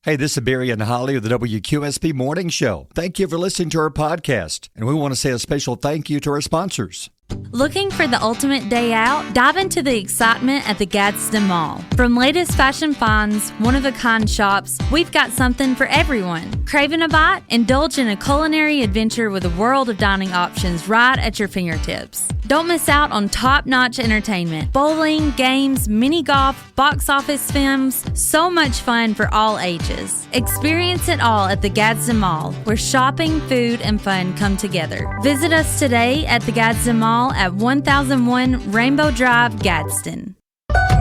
Hey, this is Barry and Holli of the WQSB Morning Show. Thank you for listening to our podcast, and we want to say a special thank you to our sponsors. Looking for the ultimate day out? Dive into the excitement at the Gadsden Mall. From latest fashion finds, one-of-a-kind shops, we've got something for everyone. Craving a bite? Indulge in a culinary adventure with a world of dining options right at your fingertips. Don't miss out on top-notch entertainment. Bowling, games, mini golf, box office films, so much fun for all ages. Experience it all at the Gadsden Mall, where shopping, food, and fun come together. Visit us today at the Gadsden Mall at 1001 Rainbow Drive, Gadsden.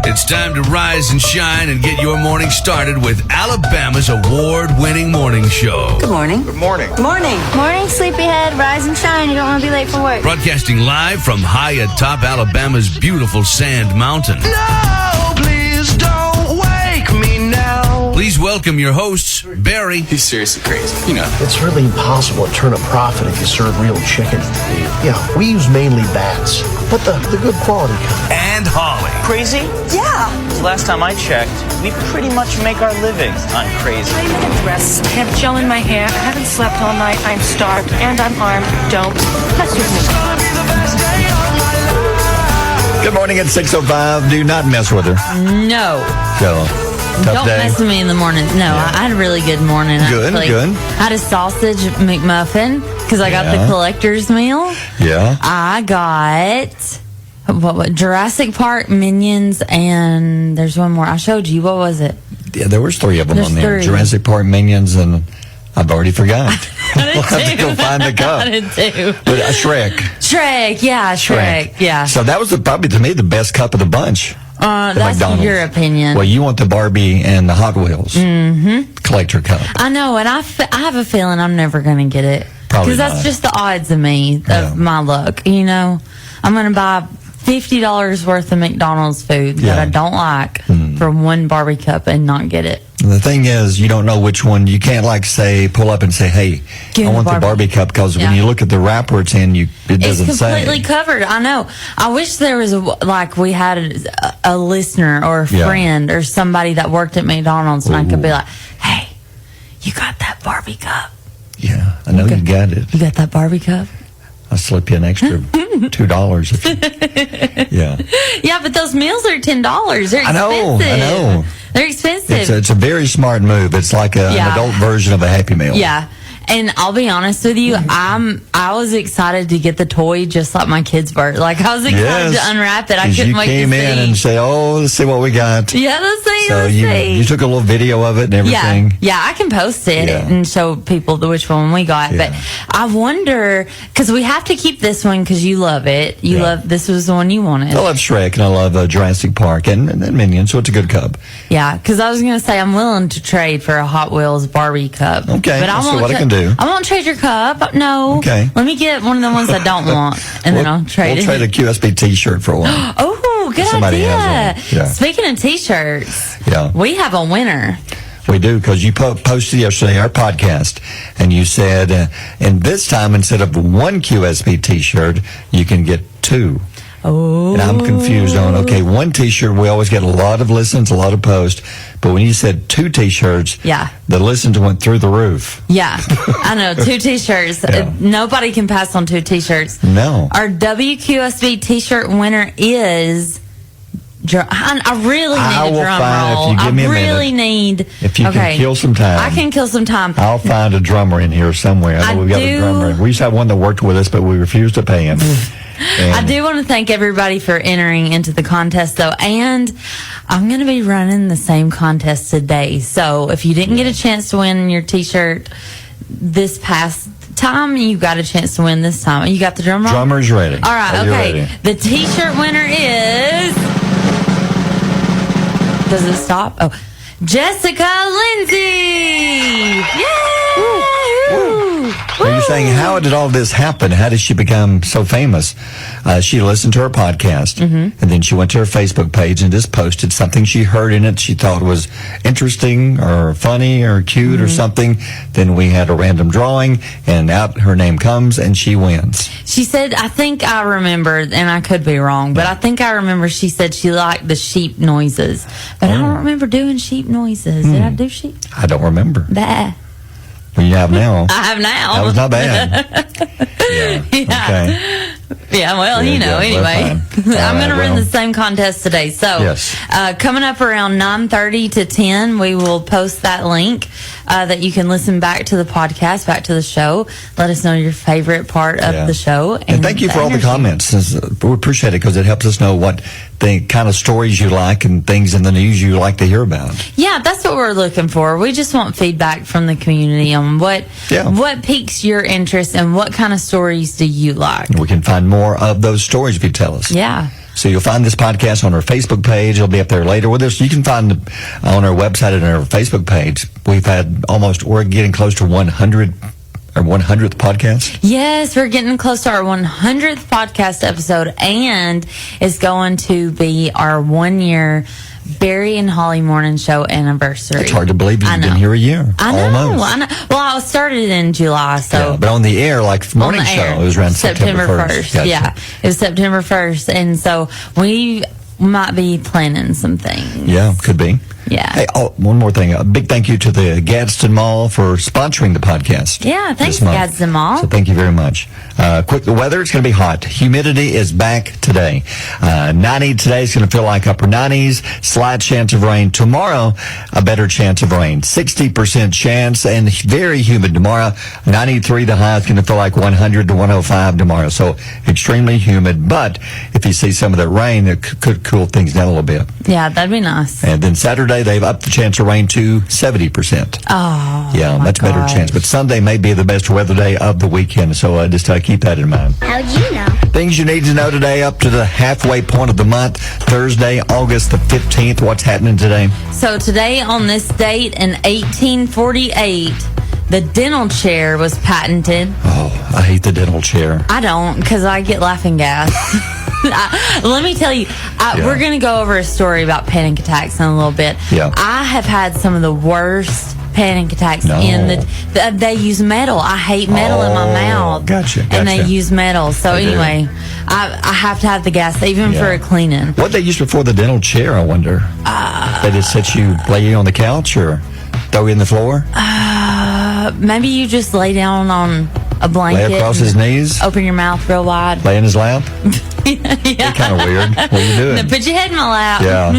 It's time to rise and shine and get your morning started with Alabama's award-winning morning show. Good morning. Good morning. Good morning. Morning, sleepyhead. Rise and shine. You don't want to be late for work. Broadcasting live from high atop Alabama's beautiful Sand Mountain. No, please don't wake me now. Please welcome your hosts, Barry. He's seriously crazy. You know. It's really impossible to turn a profit if you serve real chicken. Yeah, we use mainly bats, but the good quality kind. And Holli. Crazy? Yeah. Last time I checked, we pretty much make our living on crazy. I'm in a dress. I have gel in my hair. I haven't slept all night. I'm starved and I'm armed. Don't mess with me. Good morning at 6:05. Do not mess with her. No. So, Don't mess with me in the morning. No, Yeah. I had a really good morning. Good, actually. good. I had a sausage McMuffin because I got the collector's meal. Yeah. I got what Jurassic Park, Minions, and there's one more. I showed you. What was it? Yeah, there was three of them There's on there. three. Jurassic Park, Minions, and I've already forgot. I did We'll have to too. go find the cup. I did too. But Shrek. Shrek, yeah, Shrek, yeah. So that was probably, to me, the best cup of the bunch. That's McDonald's. your opinion. Well, you want the Barbie and the Hot Wheels. Mm-hmm. Collector cup. I know, and I have a feeling I'm never going to get it. Probably Because that's not. just the odds of me, of my luck, you know. I'm going to buy $50 worth of McDonald's food that I don't like for one Barbie cup and not get it. And the thing is, you don't know which one. You can't pull up and say, hey, Give I me want the the Barbie cup, because when you look at the wrapper it's in, it doesn't It's say. completely covered. I know. I wish there was we had a listener or a friend or somebody that worked at McDonald's and I could be like, hey, you got that Barbie cup? Yeah, I know you got it. You got that Barbie cup? I'll slip you an extra $2. Yeah. Yeah, but those meals are $10. They're expensive. I know. They're expensive. It's a very smart move. It's like an adult version of a Happy Meal. Yeah. And I'll be honest with you, I was excited to get the toy just like my kids were. Like, I was excited to unwrap it. I couldn't wait to see. You came in and say, oh, let's see what we got. Yeah, let's see. So you took a little video of it and everything. Yeah, I can post it and show people which one we got. Yeah. But I wonder, because we have to keep this one because you love it. You love, this was the one you wanted. I love Shrek and I love Jurassic Park and Minions, so it's a good cup. Yeah, because I was going to say I'm willing to trade for a Hot Wheels Barbie cup. Okay, but let's see what I can do. I won't trade your cup. No. Okay. Let me get one of the ones I don't want, and then I'll trade it. We'll trade a QSB T-shirt for one. Oh, good Somebody idea. has one. Yeah. Speaking of T-shirts, we have a winner. We do, because you posted yesterday our podcast, and you said, and this time instead of one QSB T-shirt, you can get two. Oh. And I'm confused on, one T-shirt, we always get a lot of listens, a lot of posts, but when you said two T-shirts, the listens went through the roof. Yeah, I know, two T-shirts. Nobody can pass on two T-shirts. No. Our WQSB T-shirt winner is... I really need a drum roll. If you give me a really minute, need... If you can kill some time. I can kill some time. I'll find a drummer in here somewhere. I know we've got a drummer. We used to have one that worked with us, but we refused to pay him. I do want to thank everybody for entering into the contest, though, and I'm going to be running the same contest today. So if you didn't get a chance to win your T-shirt this past time, you got a chance to win this time. You got the drum roll? Drummer's ready. All right, Are you okay. ready? The T-shirt winner is... Does it stop? Oh, Jessica Lindsay! Yay! Are you saying, how did all this happen? How did she become so famous? She listened to her podcast, and then she went to her Facebook page and just posted something she heard in it she thought was interesting or funny or cute or something. Then we had a random drawing, and out her name comes, and she wins. She said, I think I remember, and I could be wrong, but I think I remember she said she liked the sheep noises. But I don't remember doing sheep noises. Did I do sheep? I don't remember. Bah. Well, you have now. I have now. That was not bad. Yeah. Okay. Yeah, well, Yeah, yeah, anyway. we're fine. I'm going to run well. the same contest today. So, Yes. Coming up around 9:30 to 10, we will post that link that you can listen back to the podcast, back to the show. Let us know your favorite part of the show. And thank you for all the energy. comments. We appreciate it because it helps us know what the kind of stories you like and things in the news you like to hear about. Yeah, that's what we're looking for. We just want feedback from the community on what piques your interest and what kind of stories do you like. We can find more of those stories if you tell us. Yeah. So you'll find this podcast on our Facebook page. It'll be up there later with us. You can find it on our website and our Facebook page. We're getting close to 100, our 100th podcast. Yes, we're getting close to our 100th podcast episode, and it's going to be our 1 year Barry and Holli morning show anniversary. It's hard to believe you've been here a year. I know. Almost. Well, I started in July, so. Yeah, but on the air, like morning show, it was around September 1st. Gotcha. Yeah, it was September 1st, and so we might be planning some things. Yeah, could be. Yeah. Hey, one more thing. A big thank you to the Gadsden Mall for sponsoring the podcast. Yeah, thanks, this month. Gadsden Mall. So thank you very much. Quick, the weather, it's going to be hot. Humidity is back today. 90 today is going to feel like upper 90s. Slight chance of rain. Tomorrow, a better chance of rain. 60% chance and very humid tomorrow. 93 the high is going to feel like 100 to 105 tomorrow. So extremely humid. But if you see some of that rain, it could cool things down a little bit. Yeah, that'd be nice. And then Saturday, they've upped the chance of rain to 70%. Oh, yeah, much better chance. But Sunday may be the best weather day of the weekend, so just keep that in mind. How'd you know? Things you need to know today up to the halfway point of the month, Thursday, August the 15th. What's happening today? So today on this date in 1848, the dental chair was patented. Oh, I hate the dental chair. I don't, because I get laughing gas. Let me tell you, we're going to go over a story about panic attacks in a little bit. Yeah. I have had some of the worst panic attacks they use metal. I hate metal in my mouth. Gotcha. And they use metal. So anyway, I have to have the gas, even for a cleaning. What they used before the dental chair, I wonder? They just lay you on the couch or throw you in the floor? Maybe you just lay down on a blanket. Lay across his knees? Open your mouth real wide. Lay in his lap? Yeah. It's kind of weird. What are you doing? Put your head in my lap. Yeah.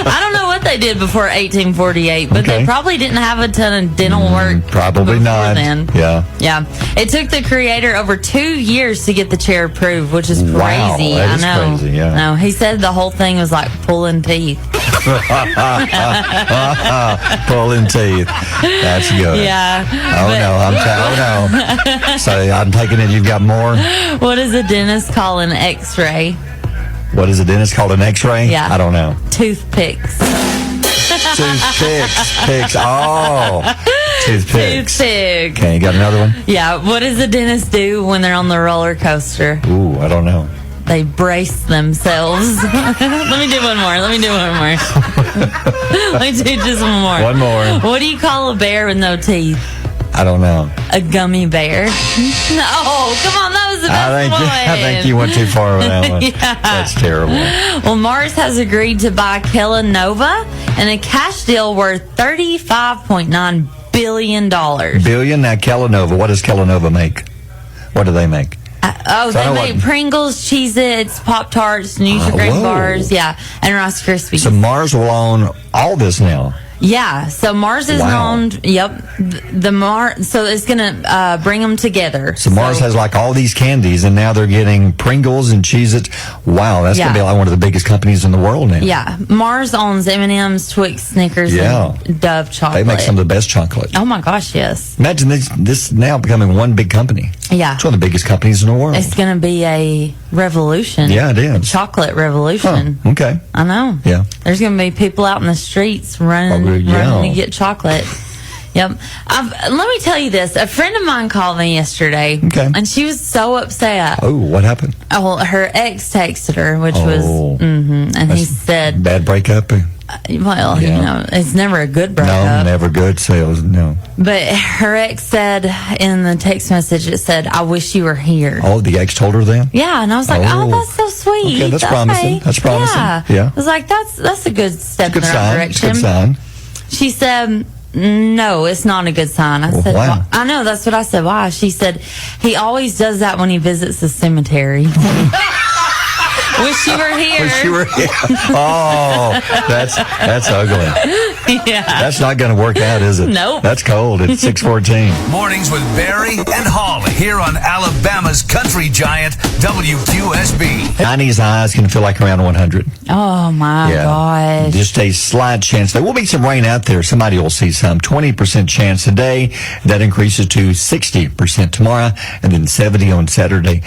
I don't know what they did before 1848, but they probably didn't have a ton of dental work. Probably before not. Then. Yeah. Yeah. It took the creator over 2 years to get the chair approved, which is crazy. Wow, that is I know. crazy, yeah. No, he said the whole thing was like pulling teeth. Pulling teeth. That's good. Yeah. Oh no. So I'm taking it you've got more. What does a dentist call an X-ray? What is a dentist called an X-ray? Yeah. I don't know. Toothpicks. Toothpicks. Oh. Toothpicks. Toothpick. Okay, you got another one? Yeah. What does a dentist do when they're on the roller coaster? Ooh, I don't know. They brace themselves. Let me do one more. Let me do just one more. One more. What do you call a bear with no teeth? I don't know. A gummy bear. No, come on, that was the best one. I think you went too far with that one. Yeah. That's terrible. Well, Mars has agreed to buy Kellanova in a cash deal worth $35.9 billion. Billion? Now, Kellanova. What does Kellanova make? What do they make? They make Pringles, Cheez-Its, Pop-Tarts, Nutri-Grain bars, and Rice Krispies. So Mars will own all this now. Yeah, so Mars is owned. Yep, so it's gonna bring them together. So Mars has like all these candies, and now they're getting Pringles and Cheez-Its. Wow, that's gonna be like one of the biggest companies in the world now. Yeah, Mars owns M&M's, Twix, Snickers, and Dove chocolate. They make some of the best chocolate. Oh my gosh, yes. Imagine this now becoming one big company. Yeah, it's one of the biggest companies in the world. It's gonna be a revolution. Yeah, it is. A chocolate revolution. Huh, okay. I know. Yeah. There's gonna be people out in the streets running to get chocolate. Yep. Let me tell you this. A friend of mine called me yesterday, and she was so upset. Oh, what happened? Oh, her ex texted her, which was, and he said, bad breakup. Well, it's never a good breakup. No, never good sales. No. But her ex said in the text message, it said, "I wish you were here." Oh, the ex told her that? Yeah, and I was like, "Oh, that's so sweet." Okay, that's promising. That's promising. Yeah. I was like, "That's a good step in the right direction." Good sign. She said, "No, it's not a good sign." I said, why? I know, that's what I said. Why? She said, "He always does that when he visits the cemetery." Wish you were here. Wish you were here. Oh, that's ugly. Yeah. That's not going to work out, is it? Nope. That's cold at 6:14. Mornings with Barry and Holli here on Alabama's country giant WQSB. 90s highs can feel like around 100. Oh, my gosh. Just a slight chance. There will be some rain out there. Somebody will see some. 20% chance today. That increases to 60% tomorrow, and then 70 on Saturday.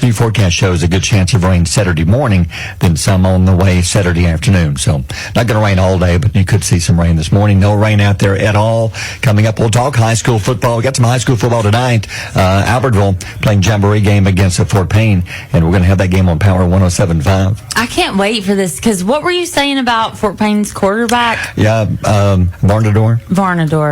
New forecast shows a good chance of rain Saturday morning, then some on the way Saturday afternoon. So not going to rain all day, but you could see some rain this morning. No rain out there at all. Coming up, we'll talk high school football. We got some high school football tonight. Albertville playing Jamboree game against Fort Payne, and we're going to have that game on Power 107.5. I can't wait for this, because what were you saying about Fort Payne's quarterback? Yeah, Varnador.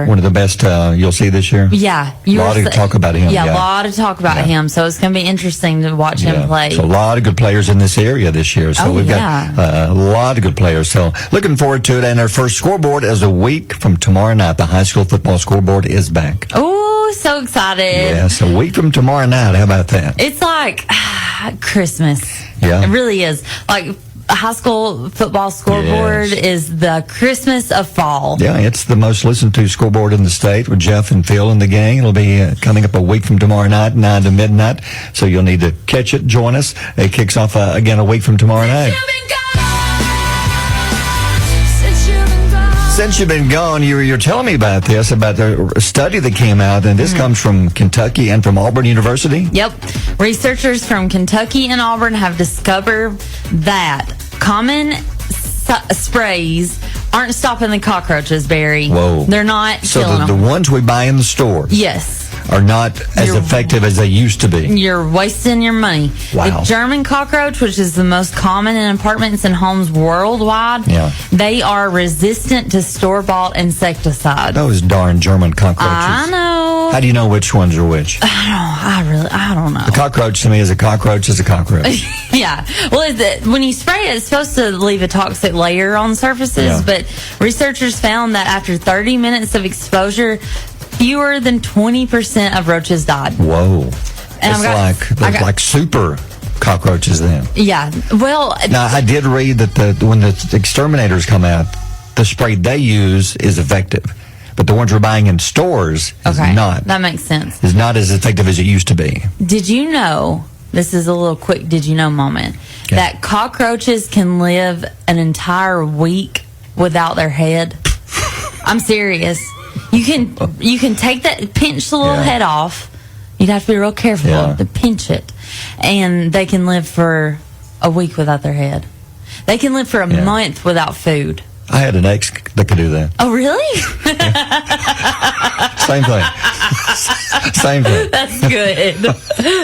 One of the best you'll see this year. Yeah. A lot of talk about him. Yeah, a lot of talk about him. So it's going to be interesting to watch him play. So a lot of good players in this area this year. So we've got a lot of good players. So looking forward to it. And our first scoreboard is a week from tomorrow night. The high school football scoreboard is back. Oh, so excited. Yes, a week from tomorrow night. How about that? It's like Christmas. Yeah. It really is. Like, a high school football scoreboard is the Christmas of fall. Yeah, it's the most listened to scoreboard in the state with Jeff and Phil and the gang. It'll be coming up a week from tomorrow night, 9 to midnight. So you'll need to catch it, join us. It kicks off again a week from tomorrow night. Since you've been gone, you're telling me about this, about the study that came out, and this comes from Kentucky and from Auburn University? Yep. Researchers from Kentucky and Auburn have discovered that common sprays aren't stopping the cockroaches, Barry. Whoa. They're not killing them. So the ones we buy in the stores. Yes. Are not as effective as they used to be. You're wasting your money. Wow. The German cockroach, which is the most common in apartments and homes worldwide, they are resistant to store-bought insecticides. Those darn German cockroaches. I know. How do you know which ones are which? I don't know. A cockroach to me is a cockroach is a cockroach. Yeah. Well, when you spray it, it's supposed to leave a toxic layer on surfaces, but researchers found that after 30 minutes of exposure, fewer than 20% of roaches died. Whoa. And it's like super cockroaches then. Yeah. Well, now I did read that when the exterminators come out, the spray they use is effective. But the ones we're buying in stores is not. That makes sense. Is not as effective as it used to be. Did you know, this is a little quick did you know moment, that cockroaches can live an entire week without their head? I'm serious. You can take that, pinch the little head off. You'd have to be real careful to pinch it. And they can live for a week without their head. They can live for a month without food. I had an ex that could do that. Oh, really? Same thing. Same thing. That's good.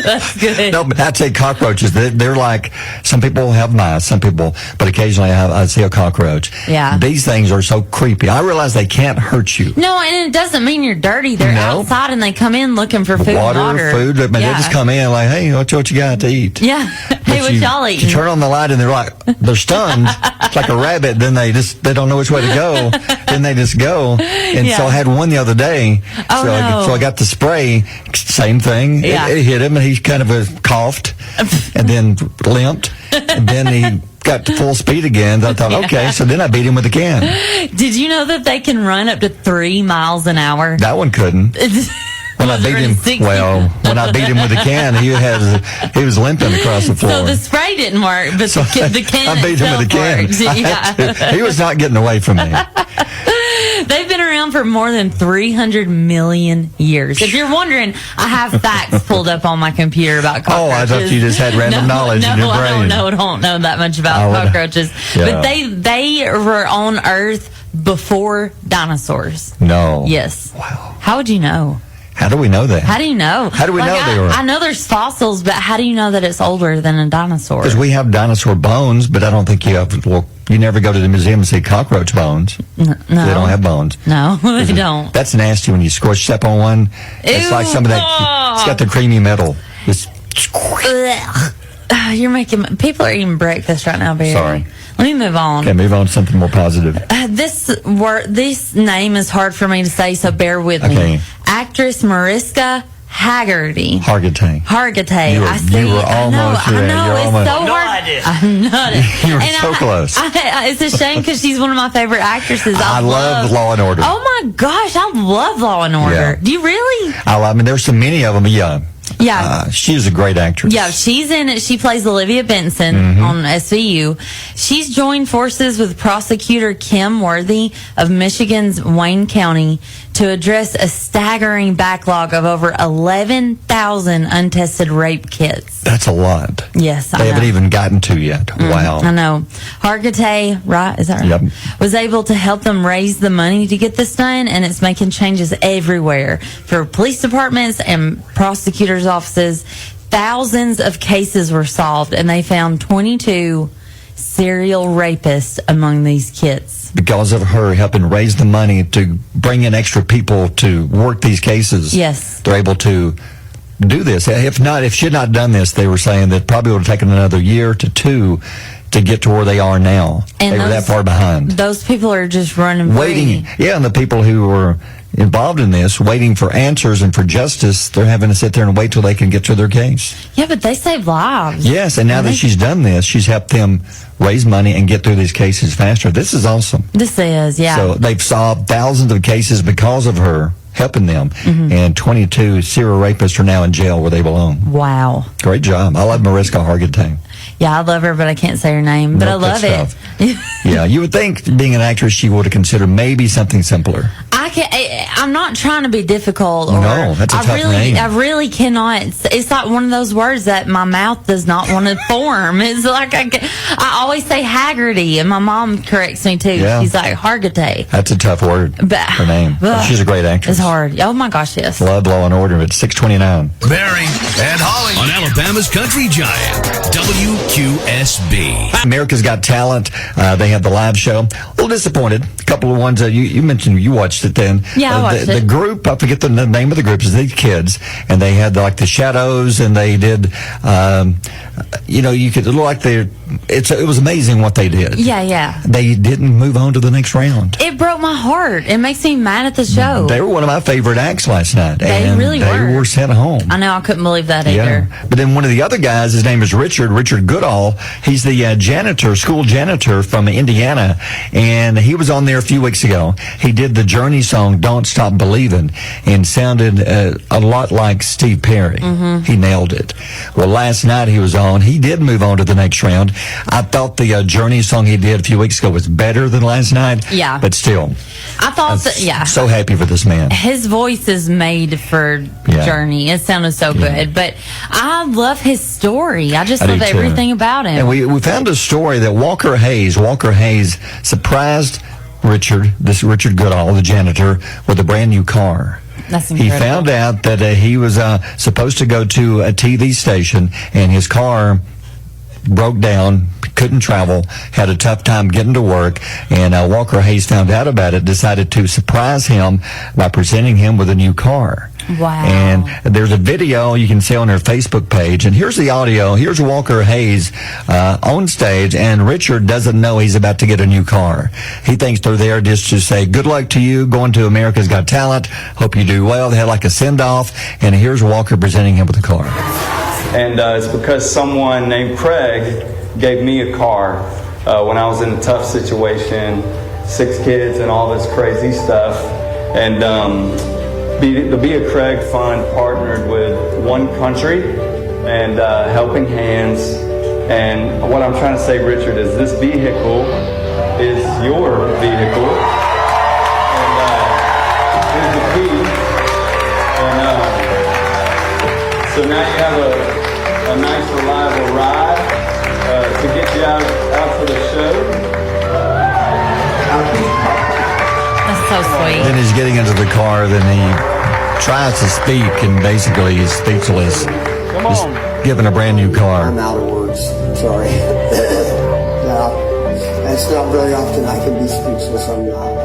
That's good. No, but I'd say cockroaches, they're like, some people have mice, but occasionally I see a cockroach. Yeah. These things are so creepy. I realize they can't hurt you. No, and it doesn't mean you're dirty. They're outside and they come in looking for food and water. Food. They just come in like, hey, what you got to eat? Yeah. Hey, what y'all eating? You turn on the light and they're stunned. It's like a rabbit. Then they don't know which way to go. Then they just go. And so I had one the other day. So I got the spray. Same thing. Yeah. It hit him and he kind of coughed and then limped. And then he got to full speed again. I thought, okay. So then I beat him with a can. Did you know that they can run up to 3 miles an hour? That one couldn't. When I beat him, when I beat him with a can, he was limping across the floor. So the spray didn't work, but the can I beat him with a can. Yeah. He was not getting away from me. They've been around for more than 300 million years. If you're wondering, I have facts pulled up on my computer about cockroaches. Oh, I thought you just had random knowledge in your brain. I don't know that much about cockroaches. Yeah. But they were on Earth before dinosaurs. No. Yes. Wow. How would you know? How do we know that? How do you know? How do we know they were? I know there's fossils, but how do you know that it's older than a dinosaur? Because we have dinosaur bones, but I don't think you have. Well, you never go to the museum and see cockroach bones. No. They don't have bones. No, they don't. That's nasty when you step on one. It's like some of that. It's got the creamy metal. It's, You're making people are eating breakfast right now, Barry. Sorry. Let me move on. Okay, move on to something more positive. This name is hard for me to say, so bear with Okay. me. Actress Mariska Hargitay. Hargitay. You were almost there. I know. You're It's almost- so hard. I'm not. You were so close. It's a shame because she's one of my favorite actresses. I love Law and Order. Oh my gosh, I love Law and Order. Yeah. Do you really? I mean, there's so many of them. Yeah. Yeah. She's a great actress. Yeah, she's in it. She plays Olivia Benson on SVU. She's joined forces with prosecutor Kim Worthy of Michigan's Wayne County to address a staggering backlog of over 11,000 untested rape kits. That's a lot. Yes, I They know. haven't even gotten to yet. Wow. I know. Hargitay, right? Is that right? Yep. Was able to help them raise the money to get this done, and it's making changes everywhere for police departments and prosecutors' offices. Thousands of cases were solved, and they found 22 serial rapists among these kits. Because of her helping raise the money to bring in extra people to work these cases. Yes. They're able to do this. If she had not done this, they were saying that probably would have taken another year to two to get to where they are now. And they were that far behind. Those people are just running free. Waiting. Yeah, and the people who were involved in this, waiting for answers and for justice, they're having to sit there and wait till they can get to their case. Yeah, but they save lives. Yes, and now that she's done this, she's helped them raise money and get through these cases faster. This is awesome. This is, yeah. So they've solved thousands of cases because of her helping them, and 22 serial rapists are now in jail where they belong. Wow. Great job. I love Mariska Hargitay. Yeah, I love her, but I can't say her name. But Nope, I love that's it. Yeah, you would think being an actress, she would have considered maybe something simpler. I'm not trying to be difficult. Or, No, that's a tough name. I really cannot. It's like one of those words that my mouth does not want to form. It's like I always say Haggerty, and my mom corrects me too. Yeah. She's like Hargitay. That's a tough word. But- Her name. Ugh. She's a great actress. It's hard. Oh my gosh, yes. Love Law and Order. It's 6:29. Barry and Holly on Alabama's Country Giant, WQSB. America's Got Talent. They had the live show. A little disappointed. A couple of ones you mentioned you watched it then. Yeah, I watched the it. group, I forget the name of the group, is these kids, and they had like the shadows, and they did, you could look like it was amazing what they did. Yeah, yeah. They didn't move on to the next round. It broke my heart. It makes me mad at the show. They were one of my favorite acts last night. They and really they were. were sent home. I know. I couldn't believe that either. Yeah. But then one of the other guys, his name is Richard Goodall. He's the school janitor from Indiana, and he was on there a few weeks ago. He did the Journey song, Don't Stop Believing, and sounded a lot like Steve Perry. He nailed it. Well, last night he was on. He did move on to the next round. I thought the Journey song he did a few weeks ago was better than last night. Yeah. But still. I thought that, yeah. So happy for this man. His voice is made for Journey. It sounded so good. But I love his story. I just I love do, too. everything about him. And we found a story that Walker Hayes surprised Richard Goodall, the janitor, with a brand new car. That's He incredible. found out that he was supposed to go to a TV station, and his car broke down, couldn't travel, had a tough time getting to work, and Walker Hayes found out about it, decided to surprise him by presenting him with a new car. Wow. And there's a video you can see on her Facebook page, and here's the audio. Here's Walker Hayes on stage, and Richard doesn't know he's about to get a new car. He thinks they're there just to say, good luck to you, going to America's Got Talent, hope you do well. They had like a send-off, and here's Walker presenting him with a car. And it's because someone named Craig gave me a car when I was in a tough situation, 6 kids and all this crazy stuff. And the Be a Craig Fund partnered with One Country and Helping Hands. And what I'm trying to say, Richard, is this vehicle is your vehicle. And here's the key. And so now you have a nice, reliable ride to get you out for the show. so sweet. Then he's getting into the car. Then he tries to speak, and basically he's speechless. Come He's on. given a brand new car. I'm out of words. Sorry. Yeah. It's not very often I can be speechless. I'm not.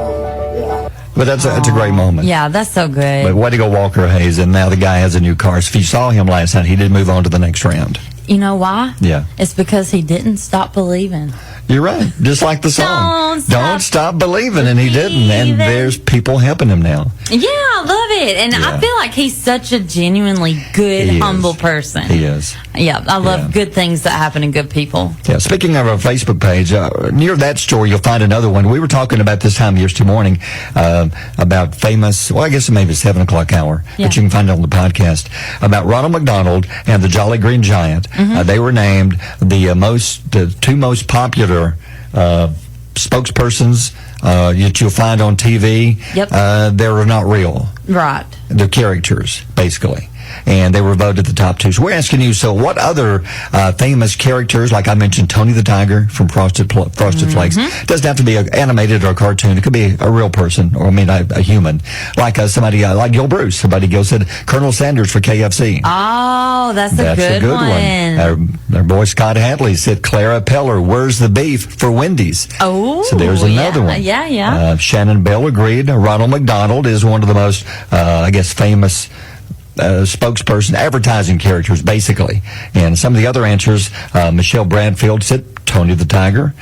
Yeah. But that's a great moment. Yeah, that's so good. But way to go, Walker Hayes. And now the guy has a new car. So if you saw him last night, he did move on to the next round. You know why? Yeah. It's because he didn't stop believing. You're right. Just like the song. Don't stop believing. And he didn't. And there's people helping him now. Yeah, I love it. And I feel like he's such a genuinely good, humble person. He is. Yeah, I love good things that happen to good people. Yeah, speaking of our Facebook page, near that story, you'll find another one. We were talking about this time yesterday morning about famous, well, I guess maybe 7 o'clock hour, but you can find it on the podcast, about Ronald McDonald and the Jolly Green Giant. They were named the two most popular spokespersons that you'll find on TV. Yep. They're not real. Right. They're characters, basically. And they were voted the top two. So we're asking you, so what other famous characters, like I mentioned, Tony the Tiger from Frosted Flakes, doesn't have to be animated or a cartoon. It could be a real person, or a human. Like somebody, like Gil Bruce. Somebody, Gil said, Colonel Sanders for KFC. Oh, that's a good one. Our boy Scott Hadley said Clara Peller, Where's the Beef for Wendy's. Oh, so there's another one. Yeah. Shannon Bell agreed. Ronald McDonald is one of the most, famous spokesperson, advertising characters, basically. And some of the other answers, Michelle Bradfield said Tony the Tiger.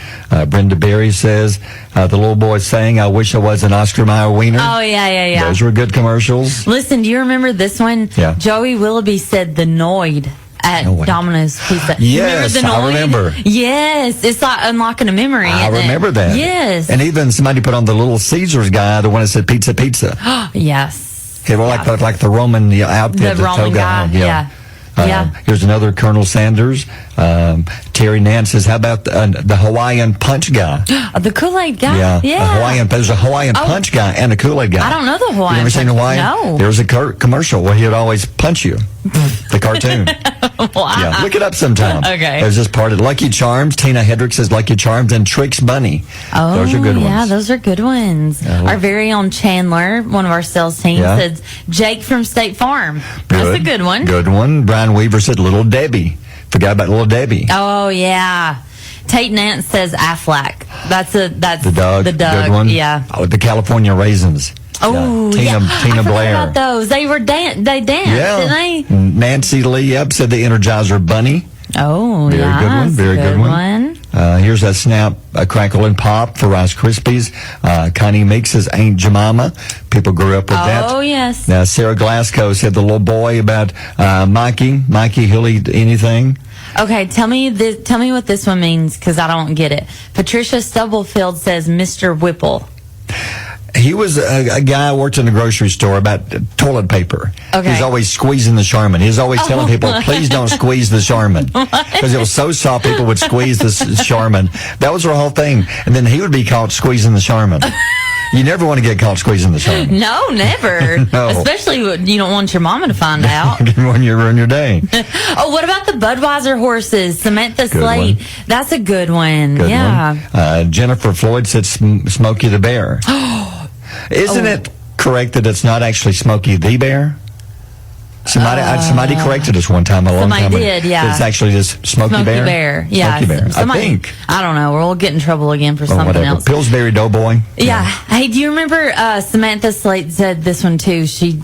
Brenda Berry says the little boy saying, I wish I was an Oscar Mayer wiener. Oh, yeah. Those were good commercials. Listen, do you remember this one? Yeah. Joey Willoughby said the Noid at Domino's Pizza. Yes, remember the Noid? I remember. Yes, it's like unlocking a memory. I remember that. Yes. And even somebody put on the Little Caesars guy, the one that said pizza. Yes. He wore like the Roman outfit. The Roman guy, yeah. Here's another Colonel Sanders. Terry Nance says, how about the Hawaiian Punch guy? The Kool-Aid guy? Yeah. There's a Hawaiian Punch guy and a Kool-Aid guy. I don't know the Hawaiian You ever seen Hawaiian? No. There was a commercial where he would always punch you. The cartoon. Wow. Yeah, look it up sometime. Okay. There's this part of Lucky Charms. Tina Hedrick says Lucky Charms, and Trix Bunny. Oh, those are good ones. Yeah, those are good ones. Our very own Chandler, one of our sales team, said Jake from State Farm. That's a good one. Good one. Brian Weaver said Little Debbie. Forgot about Little Debbie. Oh, yeah. Tate Nance says Aflac. That's the dog. The dog. Good one. Yeah. Oh, the California Raisins. Oh, Tina I Blair. forgot about those. They danced, didn't they? Nancy Lee said the Energizer Bunny. Oh, very good one. Very good one. Here's a Snap, a Crackle and Pop for Rice Krispies. Connie Meeks says Aunt Jemima. People grew up with that. Oh, yes. Now, Sarah Glasgow said the little boy about Mikey. Mikey, he'll eat anything. Okay, tell me what this one means, because I don't get it. Patricia Stubblefield says Mr. Whipple. He was a guy who worked in the grocery store about toilet paper. Okay. He was always squeezing the Charmin. He was always telling people, please don't squeeze the Charmin. Because it was so soft, people would squeeze the Charmin. That was their whole thing. And then he would be caught squeezing the Charmin. You never want to get caught squeezing the Charmin. No, never. No. Especially you don't want your mama to find out. When you ruin your day. Oh, what about the Budweiser horses? Samantha Slate. One. That's a good one. Good yeah. one. Jennifer Floyd said Smokey the Bear. Isn't it correct that it's not actually Smokey the Bear? Somebody corrected us one time, a long time ago. Somebody did, yeah. It's actually just Smokey Bear. Yeah. Smokey Bear, I think. I don't know. We'll get in trouble again for something whatever. else. Pillsbury Doughboy. Yeah. Hey, do you remember Samantha Slate said this one too? She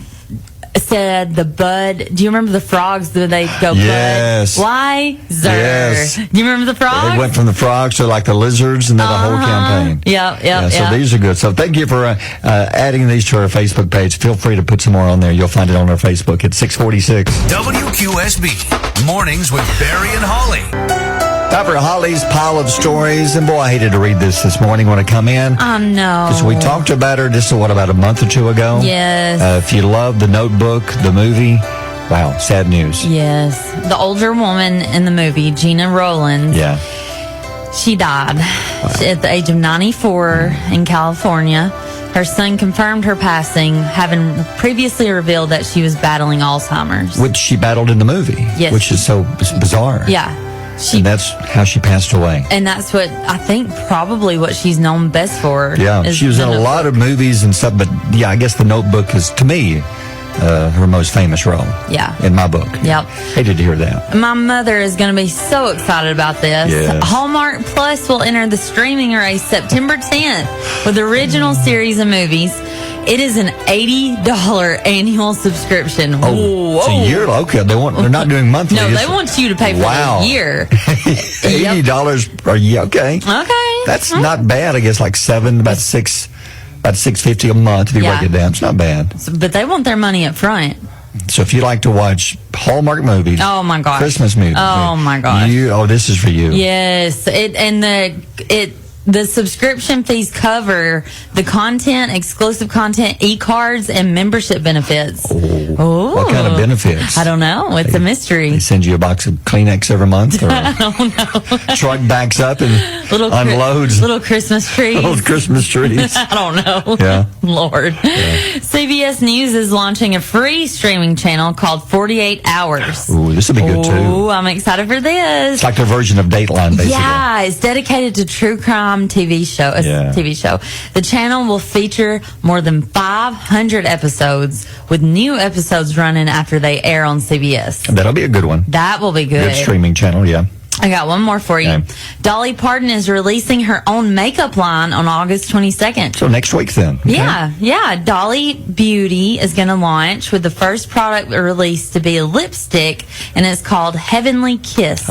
said the bud. Do you remember the frogs? Do they go yes. bud? Why? Zer. Yes. Do you remember the frogs? They went from the frogs to like the lizards and then the whole campaign. Yeah. So these are good. So thank you for adding these to our Facebook page. Feel free to put some more on there. You'll find it on our Facebook at 646. WQSB Mornings with Barry and Holli. Time for Holly's pile of stories. And boy, I hated to read this morning when I come in. No. Because we talked about her just, about a month or two ago? Yes. If you love The Notebook, the movie, wow, sad news. Yes. The older woman in the movie, Gina Rowlands. Yeah. She died at the age of 94 in California. Her son confirmed her passing, having previously revealed that she was battling Alzheimer's. Which she battled in the movie. Yes. Which is so bizarre. Yeah. And that's how she passed away. And that's what I think probably what she's known best for. Yeah, she was in a lot of movies and stuff, but yeah, I guess The Notebook is, to me, her most famous role. Yeah. In my book. Yep. Hated to hear that. My mother is going to be so excited about this. Yes. Hallmark Plus will enter the streaming race September 10th with original series of movies. It is an $80 annual subscription. Oh, it's a year? Okay, they're not doing monthly. No, they want you to pay for the year. $80 a year, okay. Okay. That's not bad, I guess, like about $6.50 a month if you break it down. It's not bad. But they want their money up front. So if you like to watch Hallmark movies, oh my gosh, Christmas movies, oh my gosh, this is for you. Yes, the subscription fees cover the content, exclusive content, e-cards, and membership benefits. Oh, what kind of benefits? I don't know. It's a mystery. They send you a box of Kleenex every month? Or I don't know. Truck backs up and unloads. Little Christmas trees. Little Christmas trees. I don't know. Yeah. Lord. Yeah. CBS News is launching a free streaming channel called 48 Hours. Ooh, this will be good too. Ooh, I'm excited for this. It's like their version of Dateline, basically. Yeah, it's dedicated to true crime TV show. TV show. The channel will feature more than 500 episodes, with new episodes running after they air on CBS. That'll be a good one. That will be good. Good streaming channel, yeah. I got one more for you. Okay. Dolly Parton is releasing her own makeup line on August 22nd. So next week then. Okay. Yeah. Dolly Beauty is going to launch with the first product released to be a lipstick, and it's called Heavenly Kiss.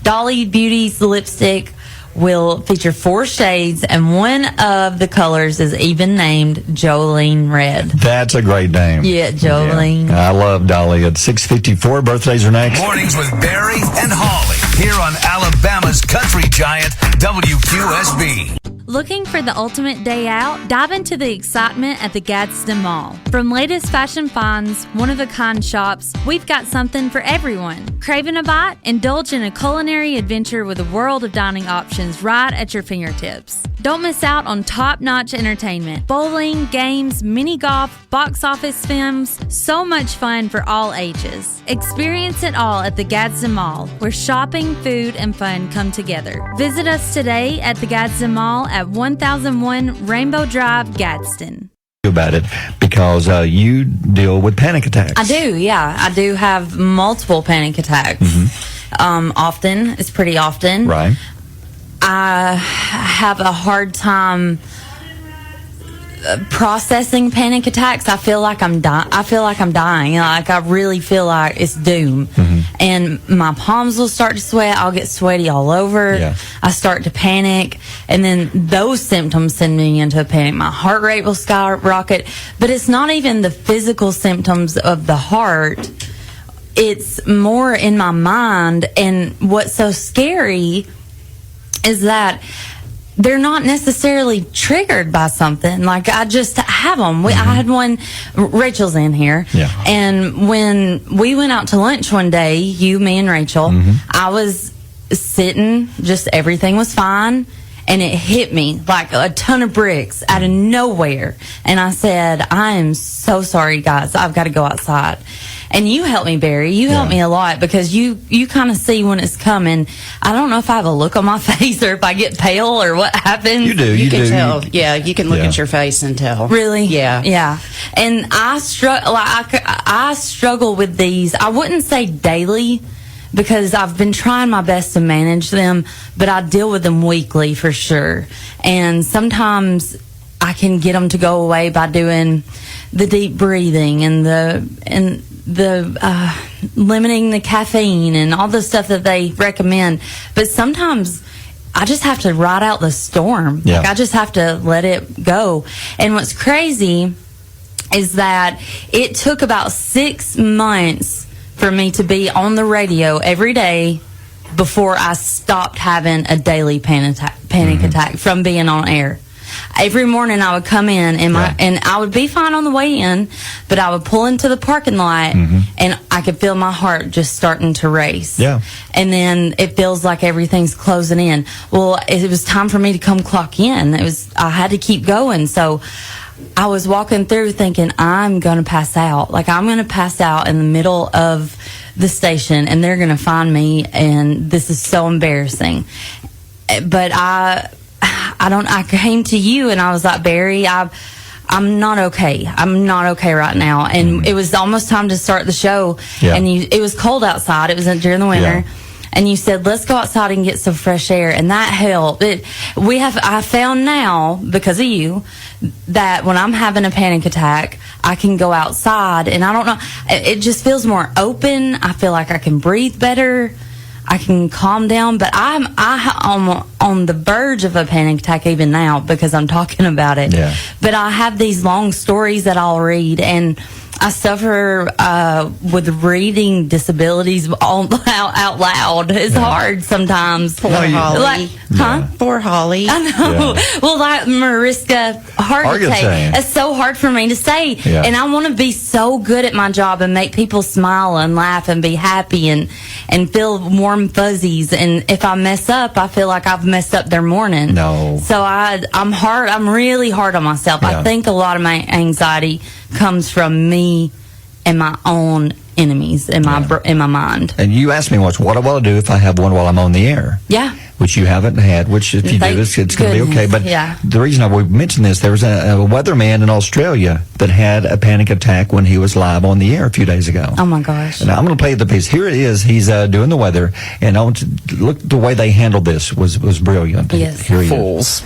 Dolly Beauty's lipstick will feature 4 shades, and one of the colors is even named Jolene Red. That's a great name. Yeah, Jolene. Yeah. I love Dolly. At 6:54, birthdays are next. Mornings with Barry and Holly here on Alabama's country giant WQSB. Looking for the ultimate day out? Dive into the excitement at the Gadsden Mall. From latest fashion finds, one-of-a-kind shops, we've got something for everyone. Craving a bite? Indulge in a culinary adventure with a world of dining options right at your fingertips. Don't miss out on top-notch entertainment. Bowling, games, mini golf, box office films, so much fun for all ages. Experience it all at the Gadsden Mall, where shopping, food, and fun come together. Visit us today at the Gadsden Mall at 1001 Rainbow Drive, Gadsden. About it because you deal with panic attacks. I do, yeah. I do have multiple panic attacks. Often. It's pretty often. Right. I have a hard time processing panic attacks. I feel like I'm dying. Like I really feel like it's doom. And my palms will start to sweat. I'll get sweaty all over. Yeah. I start to panic, and then those symptoms send me into a panic. My heart rate will skyrocket. But it's not even the physical symptoms of the heart. It's more in my mind. And what's so scary is that they're not necessarily triggered by something. Like, I just have them. I had one. Rachel's in here. Yeah. And when we went out to lunch one day, you, me, and Rachel, I was sitting, just everything was fine. And it hit me like a ton of bricks out of nowhere. And I said, I am so sorry, guys. I've got to go outside. And you helped me, Barry. You helped me a lot because you kind of see when it's coming. I don't know if I have a look on my face or if I get pale or what happens. You do. You can tell. Yeah, you can look at your face and tell. Really? Yeah. Yeah. And I struggle with these. I wouldn't say daily, because I've been trying my best to manage them, but I deal with them weekly for sure. And sometimes I can get them to go away by doing the deep breathing and the limiting the caffeine and all the stuff that they recommend. But sometimes I just have to ride out the storm. Yeah. Like, I just have to let it go. And what's crazy is that it took about 6 months for me to be on the radio every day before I stopped having a daily panic attack from being on air. Every morning I would come in and I would be fine on the way in, but I would pull into the parking lot and I could feel my heart just starting to race. Yeah. And then it feels like everything's closing in. Well, it was time for me to come clock in. I had to keep going. So I was walking through thinking, I'm going to pass out. Like, I'm going to pass out in the middle of the station, and they're going to find me, and this is so embarrassing. But I came to you, and I was like, Barry, I'm not okay. I'm not okay right now. And it was almost time to start the show. Yeah. And it was cold outside. It was during the winter. Yeah. And you said, let's go outside and get some fresh air. And that helped. I found now, because of you, that when I'm having a panic attack, I can go outside. And I don't know, it just feels more open. I feel like I can breathe better. I can calm down, but I'm on the verge of a panic attack even now because I'm talking about it. Yeah. But I have these long stories that I'll read, and I suffer with reading disabilities out loud. It's hard sometimes. Poor Holli. Poor Holli. I know. Yeah. Well, like Mariska Hargitay. It's so hard for me to say. Yeah. And I want to be so good at my job and make people smile and laugh and be happy and feel warm fuzzies. And if I mess up, I feel like I've messed up their morning. No. So I'm hard. I'm really hard on myself. Yeah. I think a lot of my anxiety comes from me and my own enemies in my mind. And you asked me what will I do if I have one while I'm on the air? Yeah. Which you haven't had, which if you do this, it's going to be okay. But the reason we mentioned this, there was a weatherman in Australia that had a panic attack when he was live on the air a few days ago. Oh, my gosh. And I'm going to play the piece. Here it is. He's doing the weather. And I want to look, the way they handled this was brilliant. Yes. Here he falls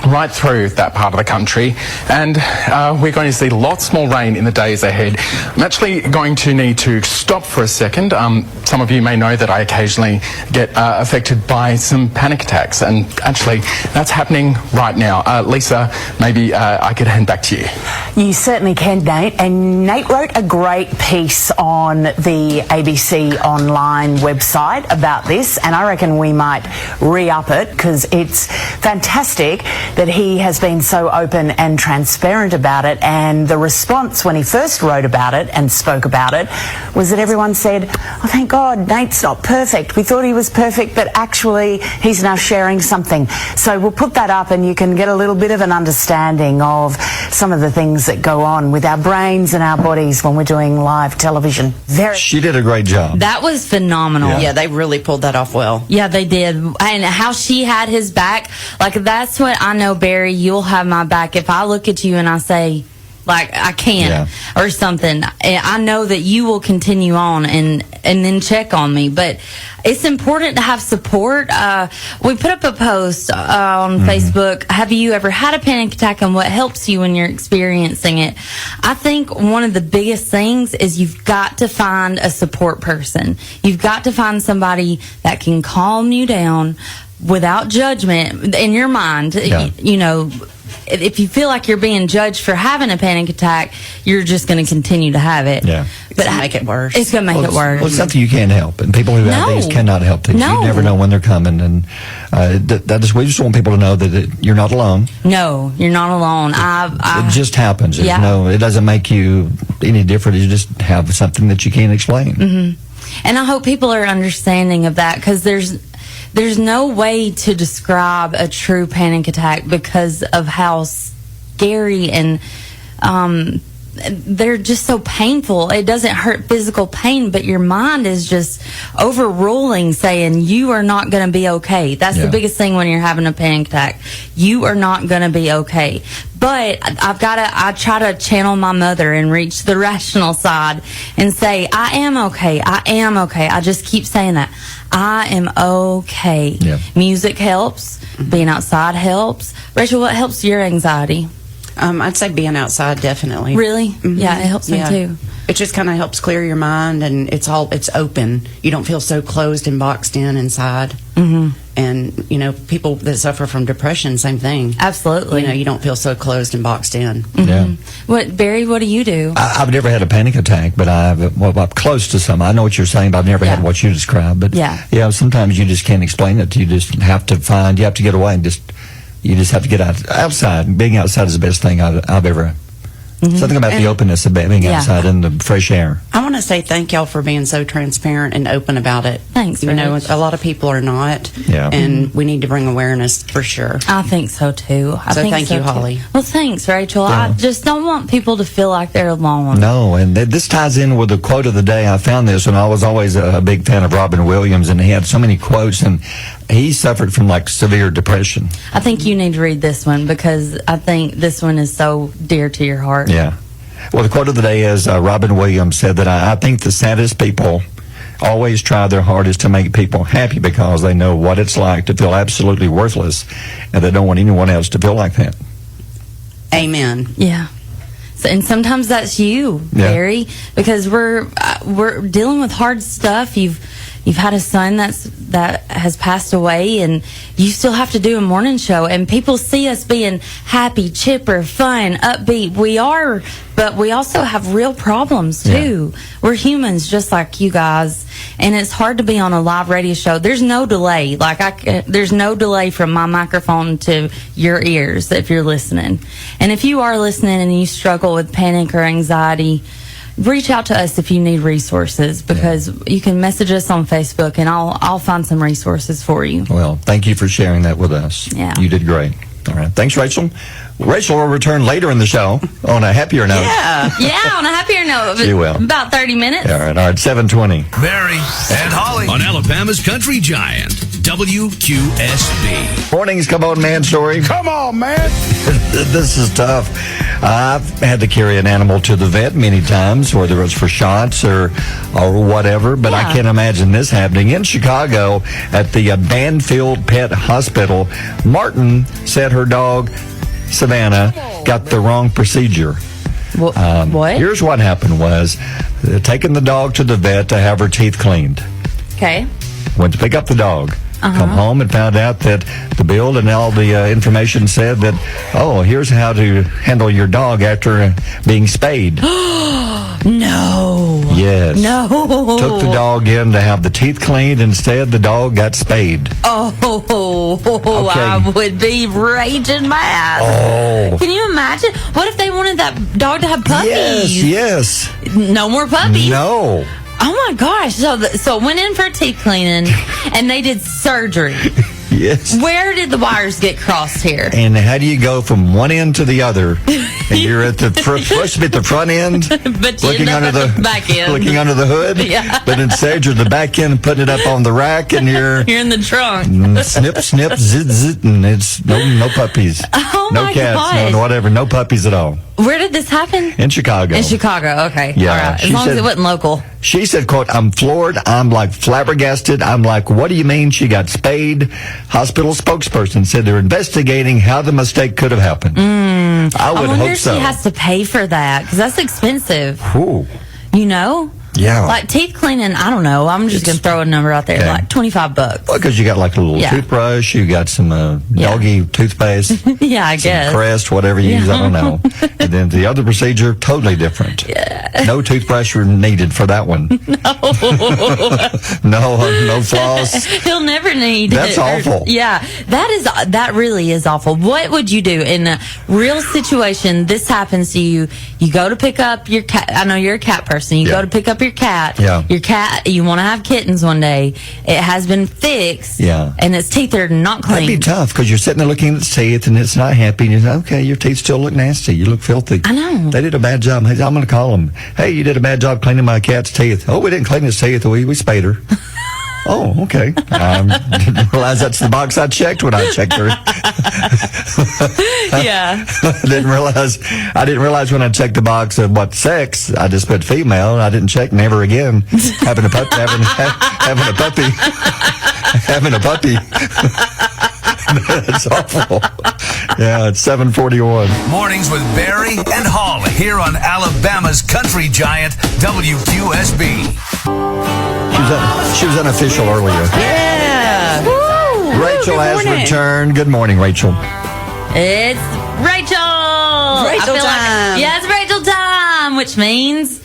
right through that part of the country, and we're going to see lots more rain in the days ahead. I'm actually going to need to stop for a second. Some of you may know that I occasionally get affected by some panic attacks, and actually that's happening right now. Lisa, maybe I could hand back to you. You certainly can, Nate. And Nate wrote a great piece on the ABC Online website about this, and I reckon we might re-up it because it's fantastic that he has been so open and transparent about it. And the response when he first wrote about it and spoke about it was that everyone said, oh, thank God, Nate's not perfect. We thought he was perfect, but actually he's now sharing something. So we'll put that up and you can get a little bit of an understanding of some of the things that go on with our brains and our bodies when we're doing live television. She did a great job. That was phenomenal. Yeah, they really pulled that off well. Yeah, they did. And how she had his back, like, that's what I know, Barry, you'll have my back. If I look at you and I say, like, I can't or something, I know that you will continue on and then check on me. But it's important to have support. We put up a post on Facebook, have you ever had a panic attack and what helps you when you're experiencing it? I think one of the biggest things is you've got to find a support person. You've got to find somebody that can calm you down without judgment in your mind. You know, if you feel like you're being judged for having a panic attack, you're just going to continue to have it. Yeah. It's going to make it worse. It's going to make it worse. Well, it's something you can't help. And people who have these cannot help things. You never know when they're coming. And we just want people to know that you're not alone. No, you're not alone. It just happens. It doesn't make you any different. You just have something that you can't explain. Mm-hmm. And I hope people are understanding of that, because there's no way to describe a true panic attack because of how scary and they're just so painful. It doesn't hurt physical pain, but your mind is just overruling, saying you are not going to be okay. That's the biggest thing when you're having a panic attack. You are not going to be okay. But I try to channel my mother and reach the rational side and say, I am okay. I am okay. I just keep saying that. I am okay. Yeah. Music helps. Being outside helps. Rachel, what helps your anxiety? I'd say being outside, definitely. Really? Mm-hmm. Yeah, it helps me too. It just kind of helps clear your mind, and it's open. You don't feel so closed and boxed in inside. Mm-hmm. And, you know, people that suffer from depression, same thing. Absolutely. You know, you don't feel so closed and boxed in. Mm-hmm. Yeah. Barry, what do you do? I've never had a panic attack, but I'm close to some. I know what you're saying, but I've never had what you described. But sometimes you just can't explain it. You just have to get away and you just have to get outside. Being outside is the best thing I've ever Something about the openness of being outside in the fresh air. I want to say thank y'all for being so transparent and open about it. Thanks. You know, a lot of people are not, and we need to bring awareness for sure. I think so too. Thank you, Holly. Well, thanks, Rachel. Yeah. I just don't want people to feel like they're alone. No, and this ties in with the quote of the day. I found this, and I was always a big fan of Robin Williams, and he had so many quotes, and he suffered from like severe depression. I think you need to read this one because I think this one is so dear to your heart. Yeah. Well, the quote of the day is Robin Williams said that I think the saddest people always try their hardest to make people happy because they know what it's like to feel absolutely worthless, and they don't want anyone else to feel like that. Amen. Yeah. So, and sometimes that's you, Barry, because we're dealing with hard stuff. You've had a son that has passed away, and you still have to do a morning show, and people see us being happy, chipper, fun, upbeat. We are, but we also have real problems too. We're humans just like you guys, and it's hard to be on a live radio show. There's no delay. There's no delay from my microphone to your ears if you're listening. And if you are listening and you struggle with panic or anxiety, reach out to us if you need resources, because you can message us on Facebook and I'll find some resources for you. Well, thank you for sharing that with us. Yeah. You did great. All right. Thanks, Rachel. Rachel will return later in the show on a happier note. Yeah, on a happier note. She will. About 30 minutes. All right, 7:20. Barry and Holly on Alabama's Country Giant, WQSB. Mornings, come on, man story. Come on, man. This is tough. I've had to carry an animal to the vet many times, whether it's for shots or whatever, but I can't imagine this happening. In Chicago at the Banfield Pet Hospital, Martin said her dog, Savannah, got the wrong procedure. What? Here's what happened was, taking the dog to the vet to have her teeth cleaned. Okay. Went to pick up the dog. Come home and found out that the bill and all the information said that, here's how to handle your dog after being spayed. No. Yes. No. Took the dog in to have the teeth cleaned. Instead, the dog got spayed. Okay. I would be raging mad. Oh. Can you imagine? What if they wanted that dog to have puppies? Yes. No more puppies? No. Oh my gosh. So it went in for teeth cleaning and they did surgery. Yes. Where did the wires get crossed here? And how do you go from one end to the other? And you're at supposed to be at the front end, but looking under the back end, looking under the hood. Yeah. But instead, you're the back end, putting it up on the rack, and you're in the trunk. Snip, snip, zit, zit, and it's no puppies, no cats, gosh. no whatever, no puppies at all. Where did this happen? In Chicago. In Chicago, okay. Yeah. All right. As long as it wasn't local. She said, quote, "I'm floored. I'm like flabbergasted. I'm like, what do you mean she got spayed?" Hospital spokesperson said they're investigating how the mistake could have happened. I would wonder hope if so. she has to pay for that, because that's expensive. Ooh. You know? Yeah. Like teeth cleaning, I don't know. I'm just going to throw a number out there, Okay. like $25. Well, because you got like a little toothbrush, you got some doggy toothpaste. Yeah, I guess. Crest, whatever you use, I don't know. And then the other procedure, totally different. Yeah. No toothbrush needed for that one. No floss. He'll never need That's it. awful. Yeah, that really is awful. What would you do in a real situation? This happens to you. You go to pick up your cat. I know you're a cat person. You go to pick up your cat. Yeah. Your cat, you want to have kittens one day. It has been fixed. Yeah. And its teeth are not clean. That'd be tough because you're sitting there looking at its teeth and it's not happy. And you're like, okay, your teeth still look nasty. You look filthy. I know. They did a bad job. Hey, I'm going to call them. Hey, you did a bad job cleaning my cat's teeth. Oh, we didn't clean his teeth. We spayed her. Oh, okay. Didn't realize that's the box I checked when I checked her. Yeah. I didn't realize when I checked the box of what sex. I just put female. I didn't check never again. Having a puppy. That's awful. Yeah, it's 7:41. Mornings with Barry and Holly here on Alabama's Country Giant, WQSB. She was unofficial earlier. Yeah. Woo! Rachel has Good morning. returned. Good morning, Rachel. It's Rachel. Rachel I feel time. it's Rachel time, which means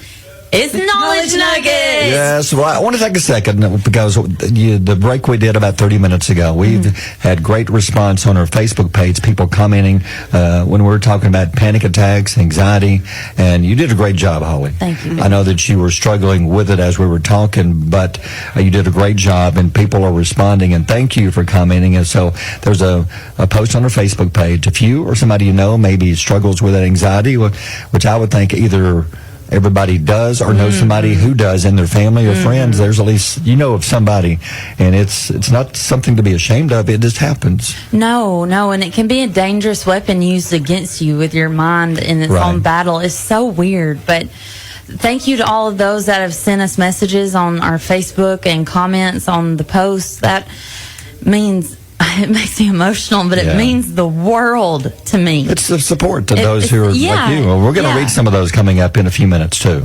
It's Knowledge Nuggets. Yes, well, I want to take a second because the break we did about 30 minutes ago, we've had great response on our Facebook page, people commenting when we were talking about panic attacks, anxiety, and you did a great job, Holly. Thank you. I know that you were struggling with it as we were talking, but you did a great job, and people are responding, and thank you for commenting. And so there's a post on our Facebook page. If you or somebody you know maybe struggles with that anxiety, which I would think either everybody does or knows somebody who does in their family or friends, there's at least of somebody, and it's not something to be ashamed of. It just happens. No, and it can be a dangerous weapon used against you with your mind in its own battle. It's so weird, but thank you to all of those that have sent us messages on our Facebook and comments on the posts. That means it makes me emotional, but it means the world to me. It's the support to those who are like you. Well, we're going to read some of those coming up in a few minutes, too.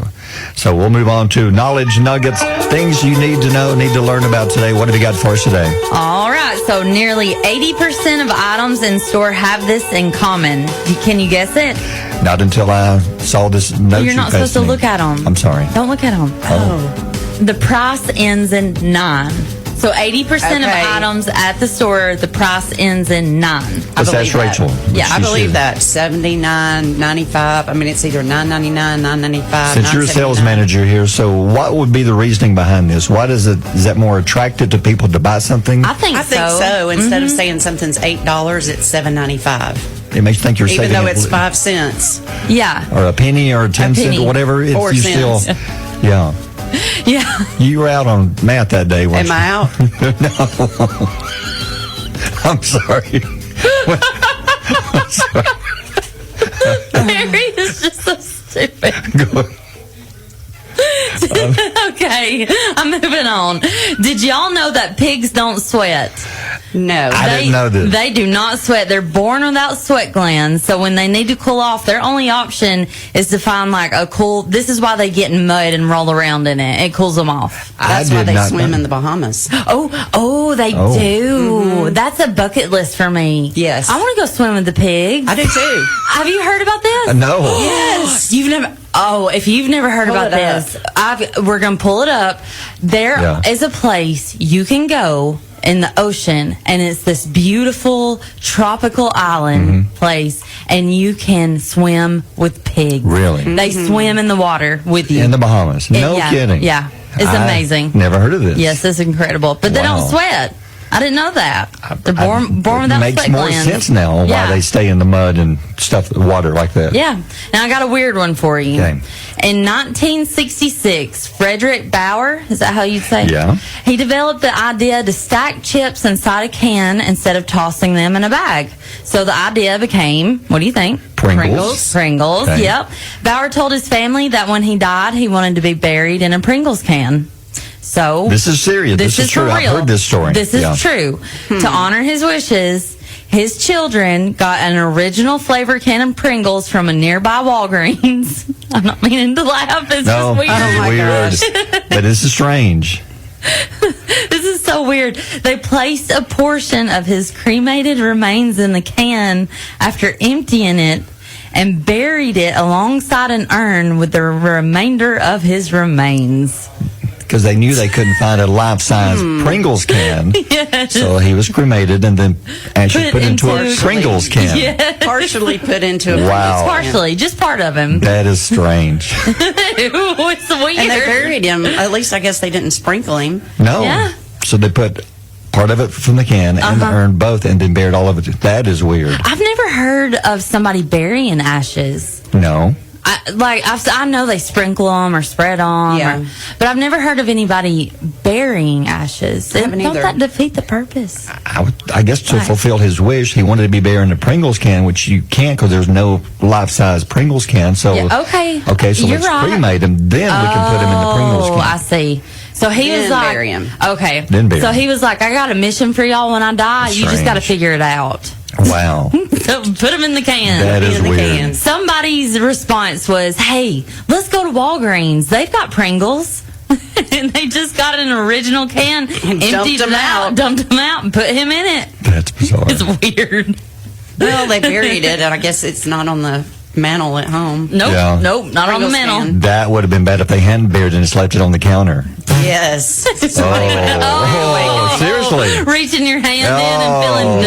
So we'll move on to Knowledge Nuggets, things you need to know, need to learn about today. What have you got for us today? All right. So nearly 80% of items in store have this in common. Can you guess it? Not until I saw this note. You're not supposed to look at them. I'm sorry. Don't look at them. Oh. The price ends in 9. So 80% of items at the store, the price ends in 9. That's Rachel. Yeah, I believe that. $79.95. I mean, it's either $9.99, $9.95. Since you're a sales manager here, so what would be the reasoning behind this? Why is that more attractive to people to buy something? I think so. Instead of saying something's $8, it's $7.95. It makes you think you're saving. Even though it's 5 cents. Yeah. Or a penny or 10 cents, whatever. 4 cents. Still, yeah. Yeah. You were out on math that day, weren't you? Am I out? No. I'm sorry. I'm sorry. Mary is just so stupid. Go Okay, I'm moving on. Did y'all know that pigs don't sweat? No. I didn't know this. They do not sweat. They're born without sweat glands, so when they need to cool off, their only option is to find this is why they get in mud and roll around in it. It cools them off. That's why they swim in the Bahamas. They do. That's a bucket list for me. Yes. I want to go swim with the pigs. I do too. Have you heard about this? No. Yes. You've never... Oh, if you've never heard about this, we're going to pull it up. There is a place you can go in the ocean, and it's this beautiful tropical island place, and you can swim with pigs. Really? They swim in the water with you. In the Bahamas? No kidding. Yeah. It's amazing. Never heard of this. Yes, it's incredible. But they don't sweat. I didn't know that. They're born without sweat glands. It makes more sense now why they stay in the mud and water like that. Yeah. Now I got a weird one for you. Okay. In 1966, Frederick Bauer, is that how you'd say it? Yeah. He developed the idea to stack chips inside a can instead of tossing them in a bag. So the idea became, what do you think? Pringles. Okay. Yep. Bauer told his family that when he died, he wanted to be buried in a Pringles can. So this is serious. This is true. I've heard this story. This is true. To honor his wishes, his children got an original flavor can of Pringles from a nearby Walgreens. I'm not meaning to laugh. It's just weird. Oh my gosh. But this is strange. This is so weird. They placed a portion of his cremated remains in the can after emptying it and buried it alongside an urn with the remainder of his remains. Because they knew they couldn't find a life-size Pringles can. Yes. So he was cremated and then actually put into a Pringles can. Yes. Partially put into a Wow. Partially, just part of him. That is strange. It's weird. And they buried him. At least I guess they didn't sprinkle him. No. Yeah. So they put part of it from the can and the urn both and then buried all of it. That is weird. I've never heard of somebody burying ashes. No. I know they sprinkle them or spread them, but I've never heard of anybody burying ashes. Don't that defeat the purpose? I guess to fulfill his wish, he wanted to be buried in a Pringles can, which you can't because there's no life-size Pringles can. So okay, so you're let's right. cremate him, then we can put him in the Pringles can. I see. So he was like, bury him. Okay. Then bury so him. he was like, I got a mission for y'all when I die. That's you just got to strange. figure it out. Wow. So put them in the can. That is weird. Somebody's response was, hey, let's go to Walgreens. They've got Pringles. And they just got an original can, emptied them out, dumped them out, and put him in it. That's bizarre. It's weird. Well, they buried it, and I guess it's not on the mantle at home. Nope, Yeah. nope, not on the mantle. stand. That would have been bad if they hadn't buried it and just left it on the counter. Yes. Oh, seriously. Reaching your hand in and feeling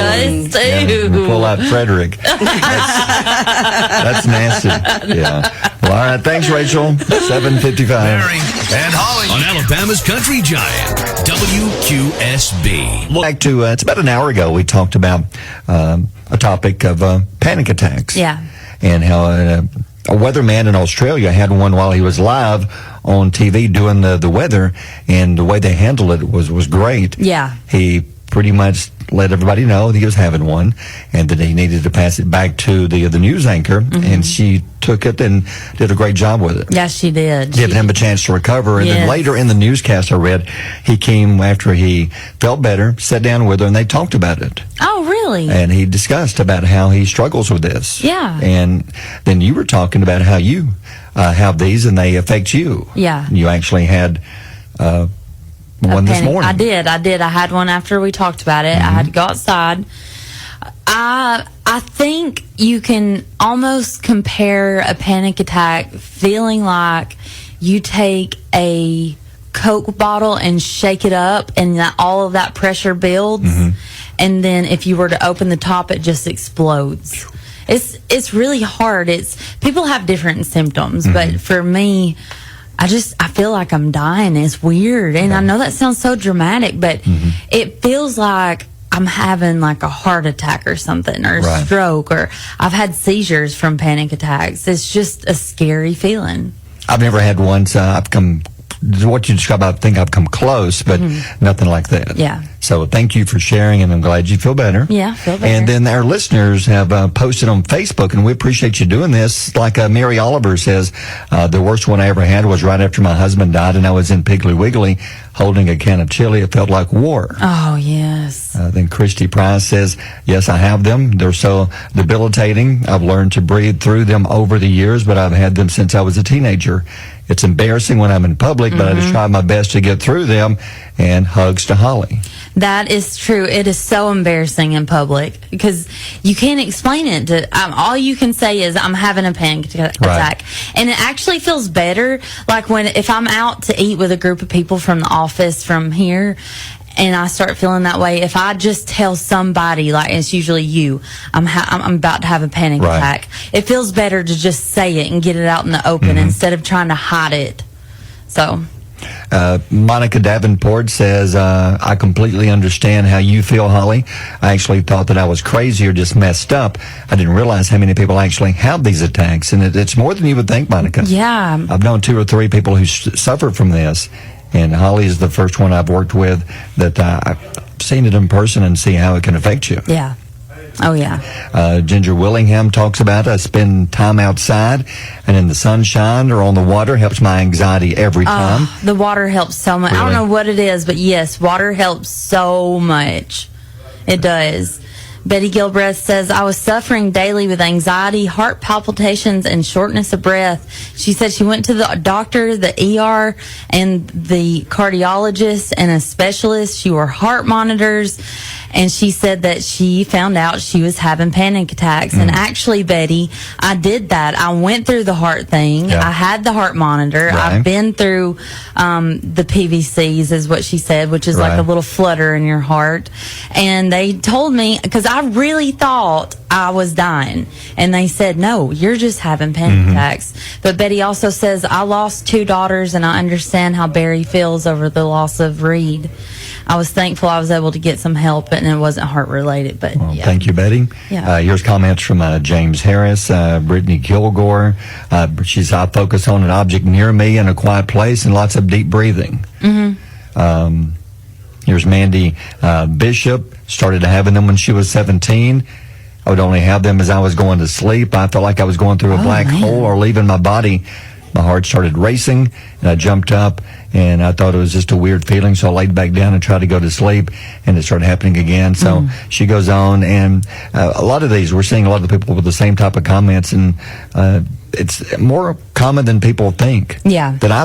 dust. Yeah, Ew. pull out Frederick. That's nasty. Yeah. Well, all right. Thanks, Rachel. 7:55. Mary and Holly on Alabama's Country Giant, WQSB. Back to, it's about an hour ago, we talked about a topic of panic attacks. Yeah. And how a weatherman in Australia had one while he was live on TV doing the weather, and the way they handled it was great. Yeah. He pretty much let everybody know that he was having one, and that he needed to pass it back to the news anchor, and she took it and did a great job with it. Yes, she did. Giving him a chance to recover. And then Yes. later in the newscast I read, he came after he felt better, sat down with her, and they talked about it. Oh, really? And he discussed about how he struggles with this. Yeah. And then you were talking about how you have these and they affect you. Yeah. You actually had one this Panic. morning. I did. I had one after we talked about it. I had to go outside. I think you can almost compare a panic attack feeling like you take a Coke bottle and shake it up, and all of that pressure builds, and then if you were to open the top, it just explodes. It's really hard. People have different symptoms, but for me, I feel like I'm dying. It's weird, and I know that sounds so dramatic, but it feels like I'm having like a heart attack or something, or a stroke, or I've had seizures from panic attacks. It's just a scary feeling. I've never had one, so I've come, what you describe, I think I've come close, but nothing like that. Yeah. So thank you for sharing, and I'm glad you feel better. Yeah, feel better. And then our listeners have posted on Facebook, and we appreciate you doing this. Like Mary Oliver says, the worst one I ever had was right after my husband died, and I was in Piggly Wiggly holding a can of chili. It felt like war. Oh, yes. Then Christy Price says, yes, I have them. They're so debilitating. I've learned to breathe through them over the years, but I've had them since I was a teenager. It's embarrassing when I'm in public, but I just try my best to get through them. And hugs to Holly. That is true. It is so embarrassing in public because you can't explain it. All you can say is, I'm having a panic attack. And it actually feels better, like if I'm out to eat with a group of people from the office from here, and I start feeling that way, if I just tell somebody, like it's usually you, I'm about to have a panic attack, it feels better to just say it and get it out in the open instead of trying to hide it. So... Monica Davenport says, I completely understand how you feel, Holly. I actually thought that I was crazy or just messed up. I didn't realize how many people actually have these attacks, and it's more than you would think, Monica. Yeah. I've known 2 or 3 people who suffer from this, and Holly is the first one I've worked with that I've seen it in person and see how it can affect you. Yeah. Oh, yeah. Ginger Willingham talks about I spend time outside and in the sunshine or on the water. Helps my anxiety every time. The water helps so much. Really? I don't know what it is, but yes, water helps so much. It does. Betty Gilbreth says, I was suffering daily with anxiety, heart palpitations, and shortness of breath. She said she went to the doctor, the ER, and the cardiologist and a specialist. She wore heart monitors, and she said that she found out she was having panic attacks. And actually, Betty, I did that. I went through the heart thing. I had the heart monitor. I've been through the PVCs, is what she said, which is like a little flutter in your heart. And they told me, because I really thought I was dying, and they said, no, you're just having panic attacks. But Betty also says, I lost 2 daughters, and I understand how Barry feels over the loss of Reed. I was thankful I was able to get some help, and it wasn't heart related. But Thank you, Betty. Yeah. Here's comments from James Harris, Brittany Kilgore. She's, I focus on an object near me in a quiet place and lots of deep breathing. Here's Mandy Bishop. Started having them when she was 17. I would only have them as I was going to sleep. I felt like I was going through a black hole or leaving my body. My heart started racing, and I jumped up, and I thought it was just a weird feeling, so I laid back down and tried to go to sleep, and it started happening again. So she goes on, and a lot of these, we're seeing a lot of the people with the same type of comments, and it's more common than people think. Yeah. That I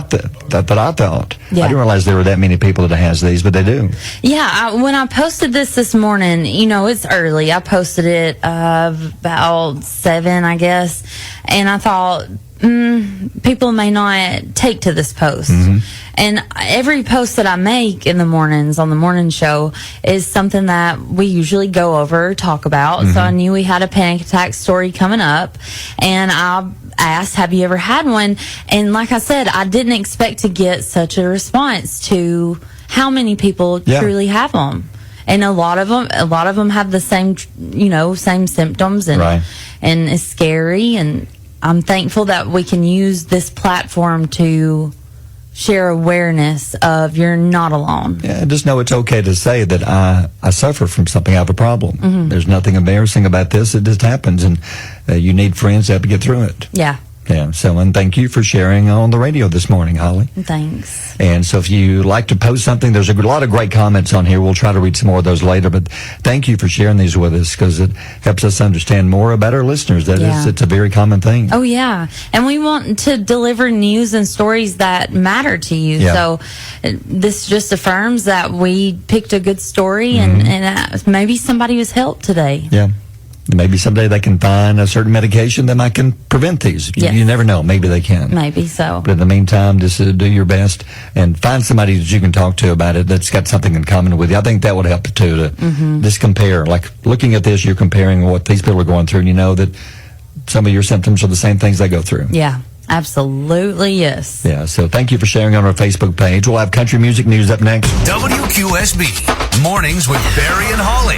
thought. Yeah. I didn't realize there were that many people that has these, but they do. Yeah, when I posted this morning, it's early. I posted it about 7, I guess, and I thought people may not take to this post. Mm-hmm. And every post that I make in the mornings on the morning show is something that we usually go over, talk about. So I knew we had a panic attack story coming up, and I asked, have you ever had one? And like I said, I didn't expect to get such a response to how many people truly have them. And a lot of them have the same, same symptoms, and and it's scary. And I'm thankful that we can use this platform to share awareness of you're not alone. Yeah, just know it's okay to say that I suffer from something. I have a problem. There's nothing embarrassing about this. It just happens, and you need friends to help you get through it. Yeah. Yeah, so, and thank you for sharing on the radio this morning, Holly. Thanks. And so if you like to post something, there's a lot of great comments on here. We'll try to read some more of those later, but thank you for sharing these with us, because it helps us understand more about our listeners. It's a very common thing. Oh, yeah. And we want to deliver news and stories that matter to you. Yeah. So this just affirms that we picked a good story, and maybe somebody was helped today. Yeah. Maybe someday they can find a certain medication that might can prevent these. Yes. You never know. Maybe they can. Maybe so. But in the meantime, just do your best and find somebody that you can talk to about it that's got something in common with you. I think that would help too, to just compare. Like looking at this, you're comparing what these people are going through, and you know that some of your symptoms are the same things they go through. Yeah. Absolutely, yes. Yeah, so thank you for sharing on our Facebook page. We'll have country music news up next. WQSB Mornings with Barry and Holly.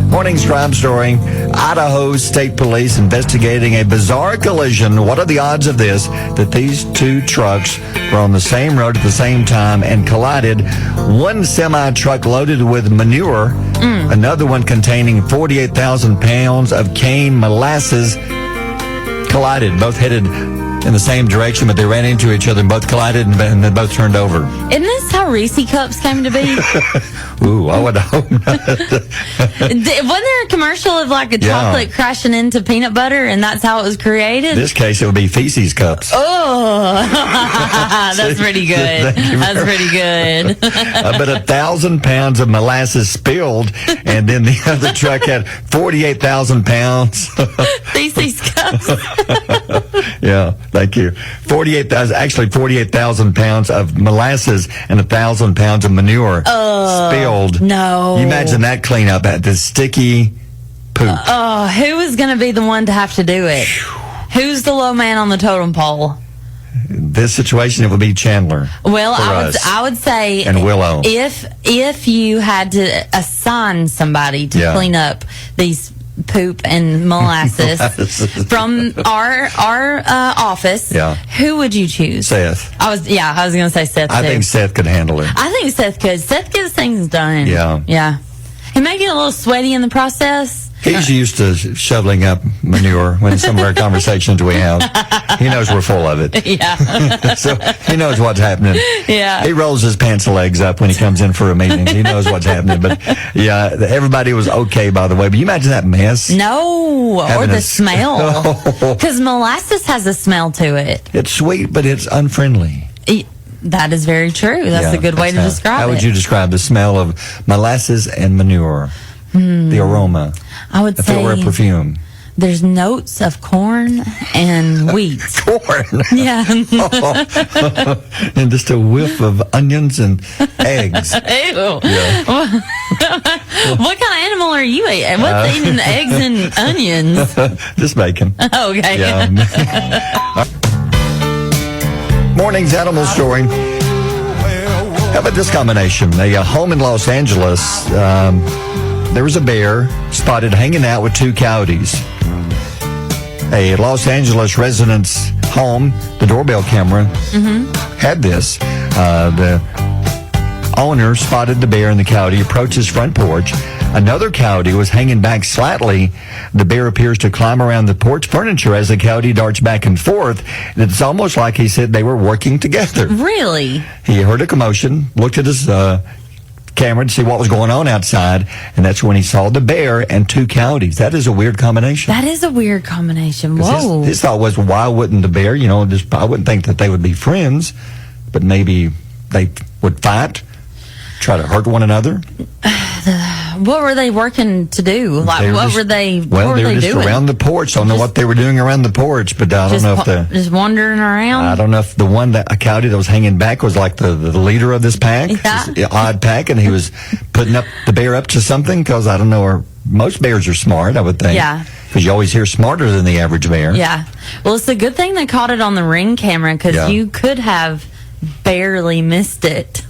Morning's crime story. Idaho State Police investigating a bizarre collision. What are the odds of this? That these two trucks were on the same road at the same time and collided. One semi-truck loaded with manure, another one containing 48,000 pounds of cane molasses collided. Both headed in the same direction, but they ran into each other and both collided and they both turned over. Isn't this how Reese Cups came to be? Ooh, I would hope not. Wasn't there a commercial of like a chocolate crashing into peanut butter, and that's how it was created? In this case, it would be feces cups. Oh, that's pretty good. That's pretty good. But 1,000 pounds of molasses spilled, and then the other truck had 48,000 pounds. Feces cups. Yeah, thank you. 48,000 pounds of molasses and 1,000 pounds of manure spilled. No. You imagine that cleanup at the sticky poop. Who is going to be the one to have to do it? Who's the low man on the totem pole? This situation, it would be Chandler. Well, I would say, and Willow. If you had to assign somebody to clean up these poop and molasses from our office, who would you choose? Seth. I was going to say Seth. I think Seth could handle it. I think Seth could. Seth gets things done. Yeah. He may get a little sweaty in the process. He's used to shoveling up manure when some of our conversations we have. He knows we're full of it. Yeah. So he knows what's happening. Yeah. He rolls his pants and legs up when he comes in for a meeting. He knows what's happening. But yeah, everybody was okay, by the way. But you imagine that mess? No, or the smell. Because molasses has a smell to it. It's sweet, but it's unfriendly. That is very true. That's a good way to describe it. How would you describe the smell of molasses and manure? The aroma. I would say if it were a perfume. There's notes of corn and wheat. Corn? Yeah. And just a whiff of onions and eggs. Ew. Yeah. What kind of animal are you eating? What's eating eggs and onions? Just bacon. Okay. Yeah. Morning's animal story. How about this combination? A home in Los Angeles, there was a bear spotted hanging out with two coyotes. A Los Angeles resident's home, the doorbell camera had this. The owner spotted the bear and the coyote approach his front porch. Another coyote was hanging back slightly. The bear appears to climb around the porch furniture as the coyote darts back and forth. It's almost like he said they were working together. Really? He heard a commotion, looked at his camera to see what was going on outside, and that's when he saw the bear and 2 coyotes. That is a weird combination. That is a weird combination. Whoa. His thought was, well, why wouldn't the bear, I wouldn't think that they would be friends, but maybe they would fight, try to hurt one another. What were they working to do? Like, what were they doing? Well, they were just around the porch. I don't know what they were doing around the porch, but I don't know if just wandering around. I don't know if a coyote that was hanging back was like the leader of this pack, this odd pack, and he was putting the bear up to something, because I don't know, or most bears are smart, I would think. Yeah. Because you always hear smarter than the average bear. Yeah. Well, it's a good thing they caught it on the Ring camera, because you could have barely missed it.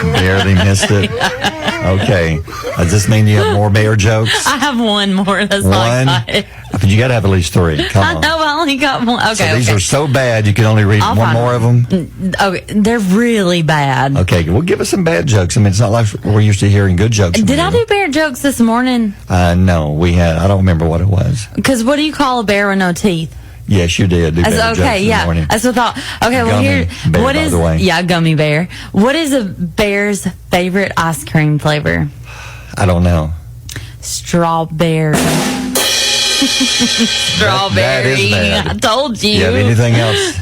Barely missed it. Okay. Does this mean you have more bear jokes? I have one more. That's all I got. But you got to have at least 3. Come on. I know, I only got one. Okay. So these are so bad you can only read one more of them? Okay, they're really bad. Okay, well, give us some bad jokes. I mean, it's not like we're used to hearing good jokes. Did I do bear jokes this morning? No, I don't remember what it was. Because what do you call a bear with no teeth? Yes, you did. Okay, yeah. That's what I thought. Okay, well, here, bear, what is, gummy bear. What is a bear's favorite ice cream flavor? I don't know. Strawberry. Strawberry. That is bad. I told you. You have anything else?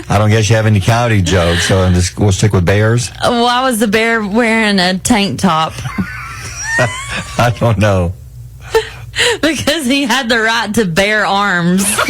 I don't guess you have any coyote jokes, so we'll stick with bears. Why was the bear wearing a tank top? I don't know. Because he had the right to bear arms. So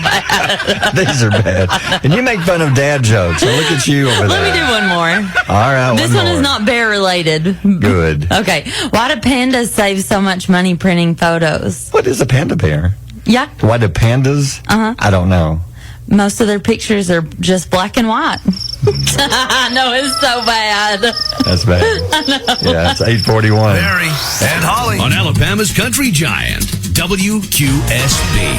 bad. These are bad. And you make fun of dad jokes. So look at you over there. Let me do one more. All right. This one is not bear related. Good. Okay. Why do pandas save so much money printing photos? What is a panda bear? Yeah. Why do pandas? I don't know. Most of their pictures are just black and white. I know, it's so bad. That's bad. I know. Yeah, it's 8:41. Barry and Holly on Alabama's Country Giant, WQSB.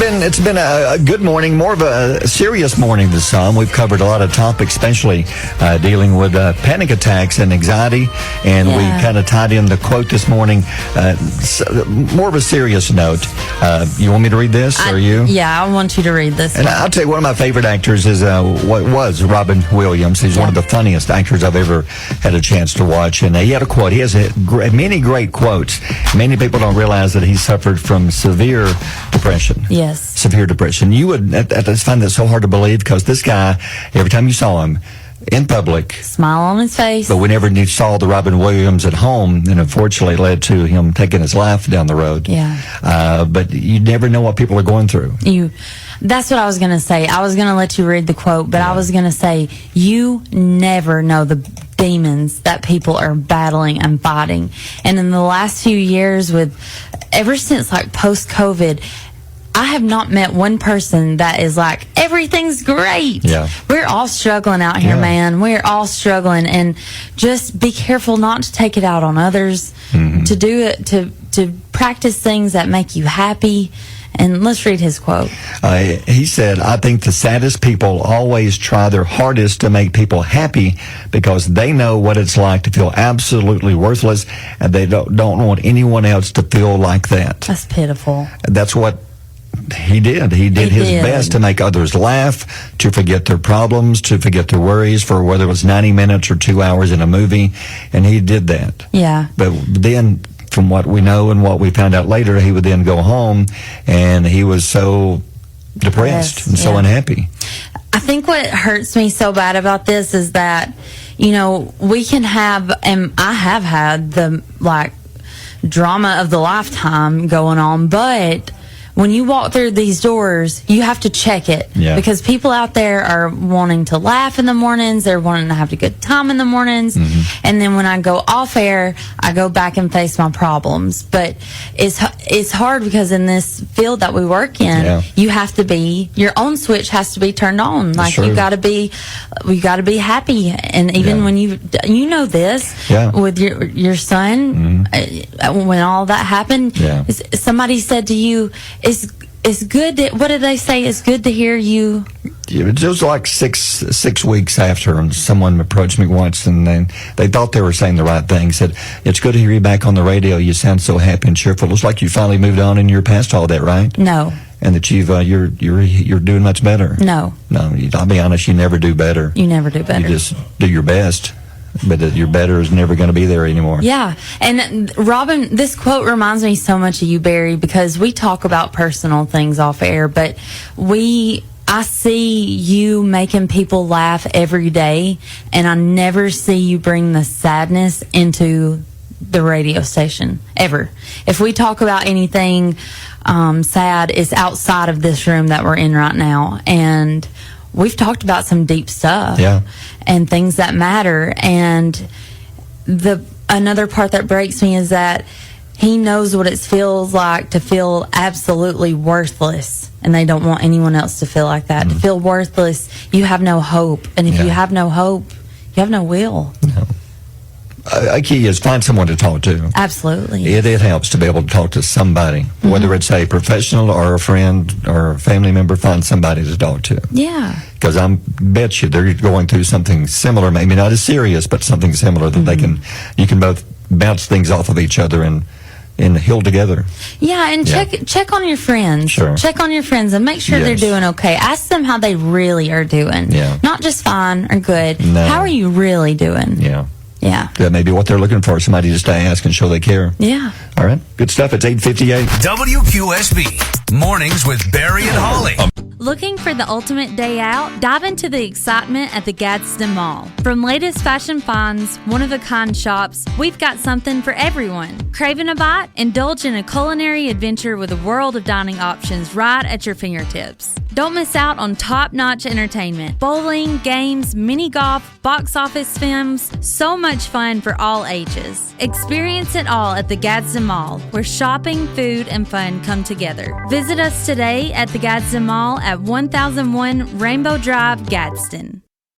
It's been a good morning, more of a serious morning this time. We've covered a lot of topics, especially dealing with panic attacks and anxiety, and we kind of tied in the quote this morning, more of a serious note. You want me to read this, or you? Yeah, I want you to read this. And I'll tell you, one of my favorite actors is what was Robin Williams. He's one of the funniest actors I've ever had a chance to watch, and he had a quote. He has many great quotes. Many people don't realize that he suffered from severe depression. Yes. Severe depression. You would find that so hard to believe, because this guy, every time you saw him in public, smile on his face. But whenever you saw the Robin Williams at home, and unfortunately led to him taking his life down the road. Yeah. But you never know what people are going through. That's what I was going to say. I was going to let you read the quote, but I was going to say, you never know the demons that people are battling and fighting. And in the last few years, ever since like post-COVID, I have not met one person that is like, everything's great. Yeah. We're all struggling out here, man. We're all struggling. And just be careful not to take it out on others, to do it, to practice things that make you happy. And let's read his quote. He said, I think the saddest people always try their hardest to make people happy, because they know what it's like to feel absolutely worthless, and they don't want anyone else to feel like that. That's pitiful. That's what he did. He did his best to make others laugh, to forget their problems, to forget their worries, for whether it was 90 minutes or 2 hours in a movie, and he did that. Yeah. But then, from what we know and what we found out later, he would then go home, and he was so depressed and so unhappy. I think what hurts me so bad about this is that, we can have, and I have had the, drama of the lifetime going on, but when you walk through these doors, you have to check it. Yeah. Because people out there are wanting to laugh in the mornings. They're wanting to have a good time in the mornings. And then when I go off air, I go back and face my problems. But it's hard, because in this field that we work in, you have to be, your own switch has to be turned on. Like, we got to be happy. And even when you know this, with your son, when all that happened, somebody said to you, it's good what did they say? It's good to hear you. It was like six weeks after, and someone approached me once, and they thought they were saying the right thing. Said, it's good to hear you back on the radio. You sound so happy and cheerful. It looks like you finally moved on and you're past all that, right? No. and that you're doing much better. No. I'll be honest, you never do better. You never do better. You just do your best, but your better is never going to be there anymore. Yeah. And Robin, this quote reminds me so much of you, Barry, because we talk about personal things off air, but I see you making people laugh every day, and I never see you bring the sadness into the radio station, ever. If we talk about anything sad, it's outside of this room that we're in right now, and we've talked about some deep stuff, and things that matter. And another part that breaks me is that he knows what it feels like to feel absolutely worthless, and they don't want anyone else to feel like that. To feel worthless, you have no hope, and if you have no hope, you have no will. No. A key is find someone to talk to. Absolutely. It helps to be able to talk to somebody, whether it's a professional or a friend or a family member. Find somebody to talk to. Yeah. Because I bet you they're going through something similar, maybe not as serious, but something similar that you can both bounce things off of each other and heal together. Yeah, and check on your friends. Sure. Check on your friends and make sure they're doing okay. Ask them how they really are doing. Yeah. Not just fine or good. No. How are you really doing? Yeah. Yeah. That may be what they're looking for, somebody just to ask and show they care. Yeah. All right. Good stuff. It's 8:58. WQSB Mornings with Barry and Holly. Looking for the ultimate day out? Dive into the excitement at the Gadsden Mall. From latest fashion finds, one-of-a-kind shops, we've got something for everyone. Craving a bite? Indulge in a culinary adventure with a world of dining options right at your fingertips. Don't miss out on top-notch entertainment. Bowling, games, mini golf, box office films, so much fun for all ages. Experience it all at the Gadsden Mall, where shopping, food, and fun come together. Visit us today at the Gadsden Mall at 1001 Rainbow Drive, Gadsden.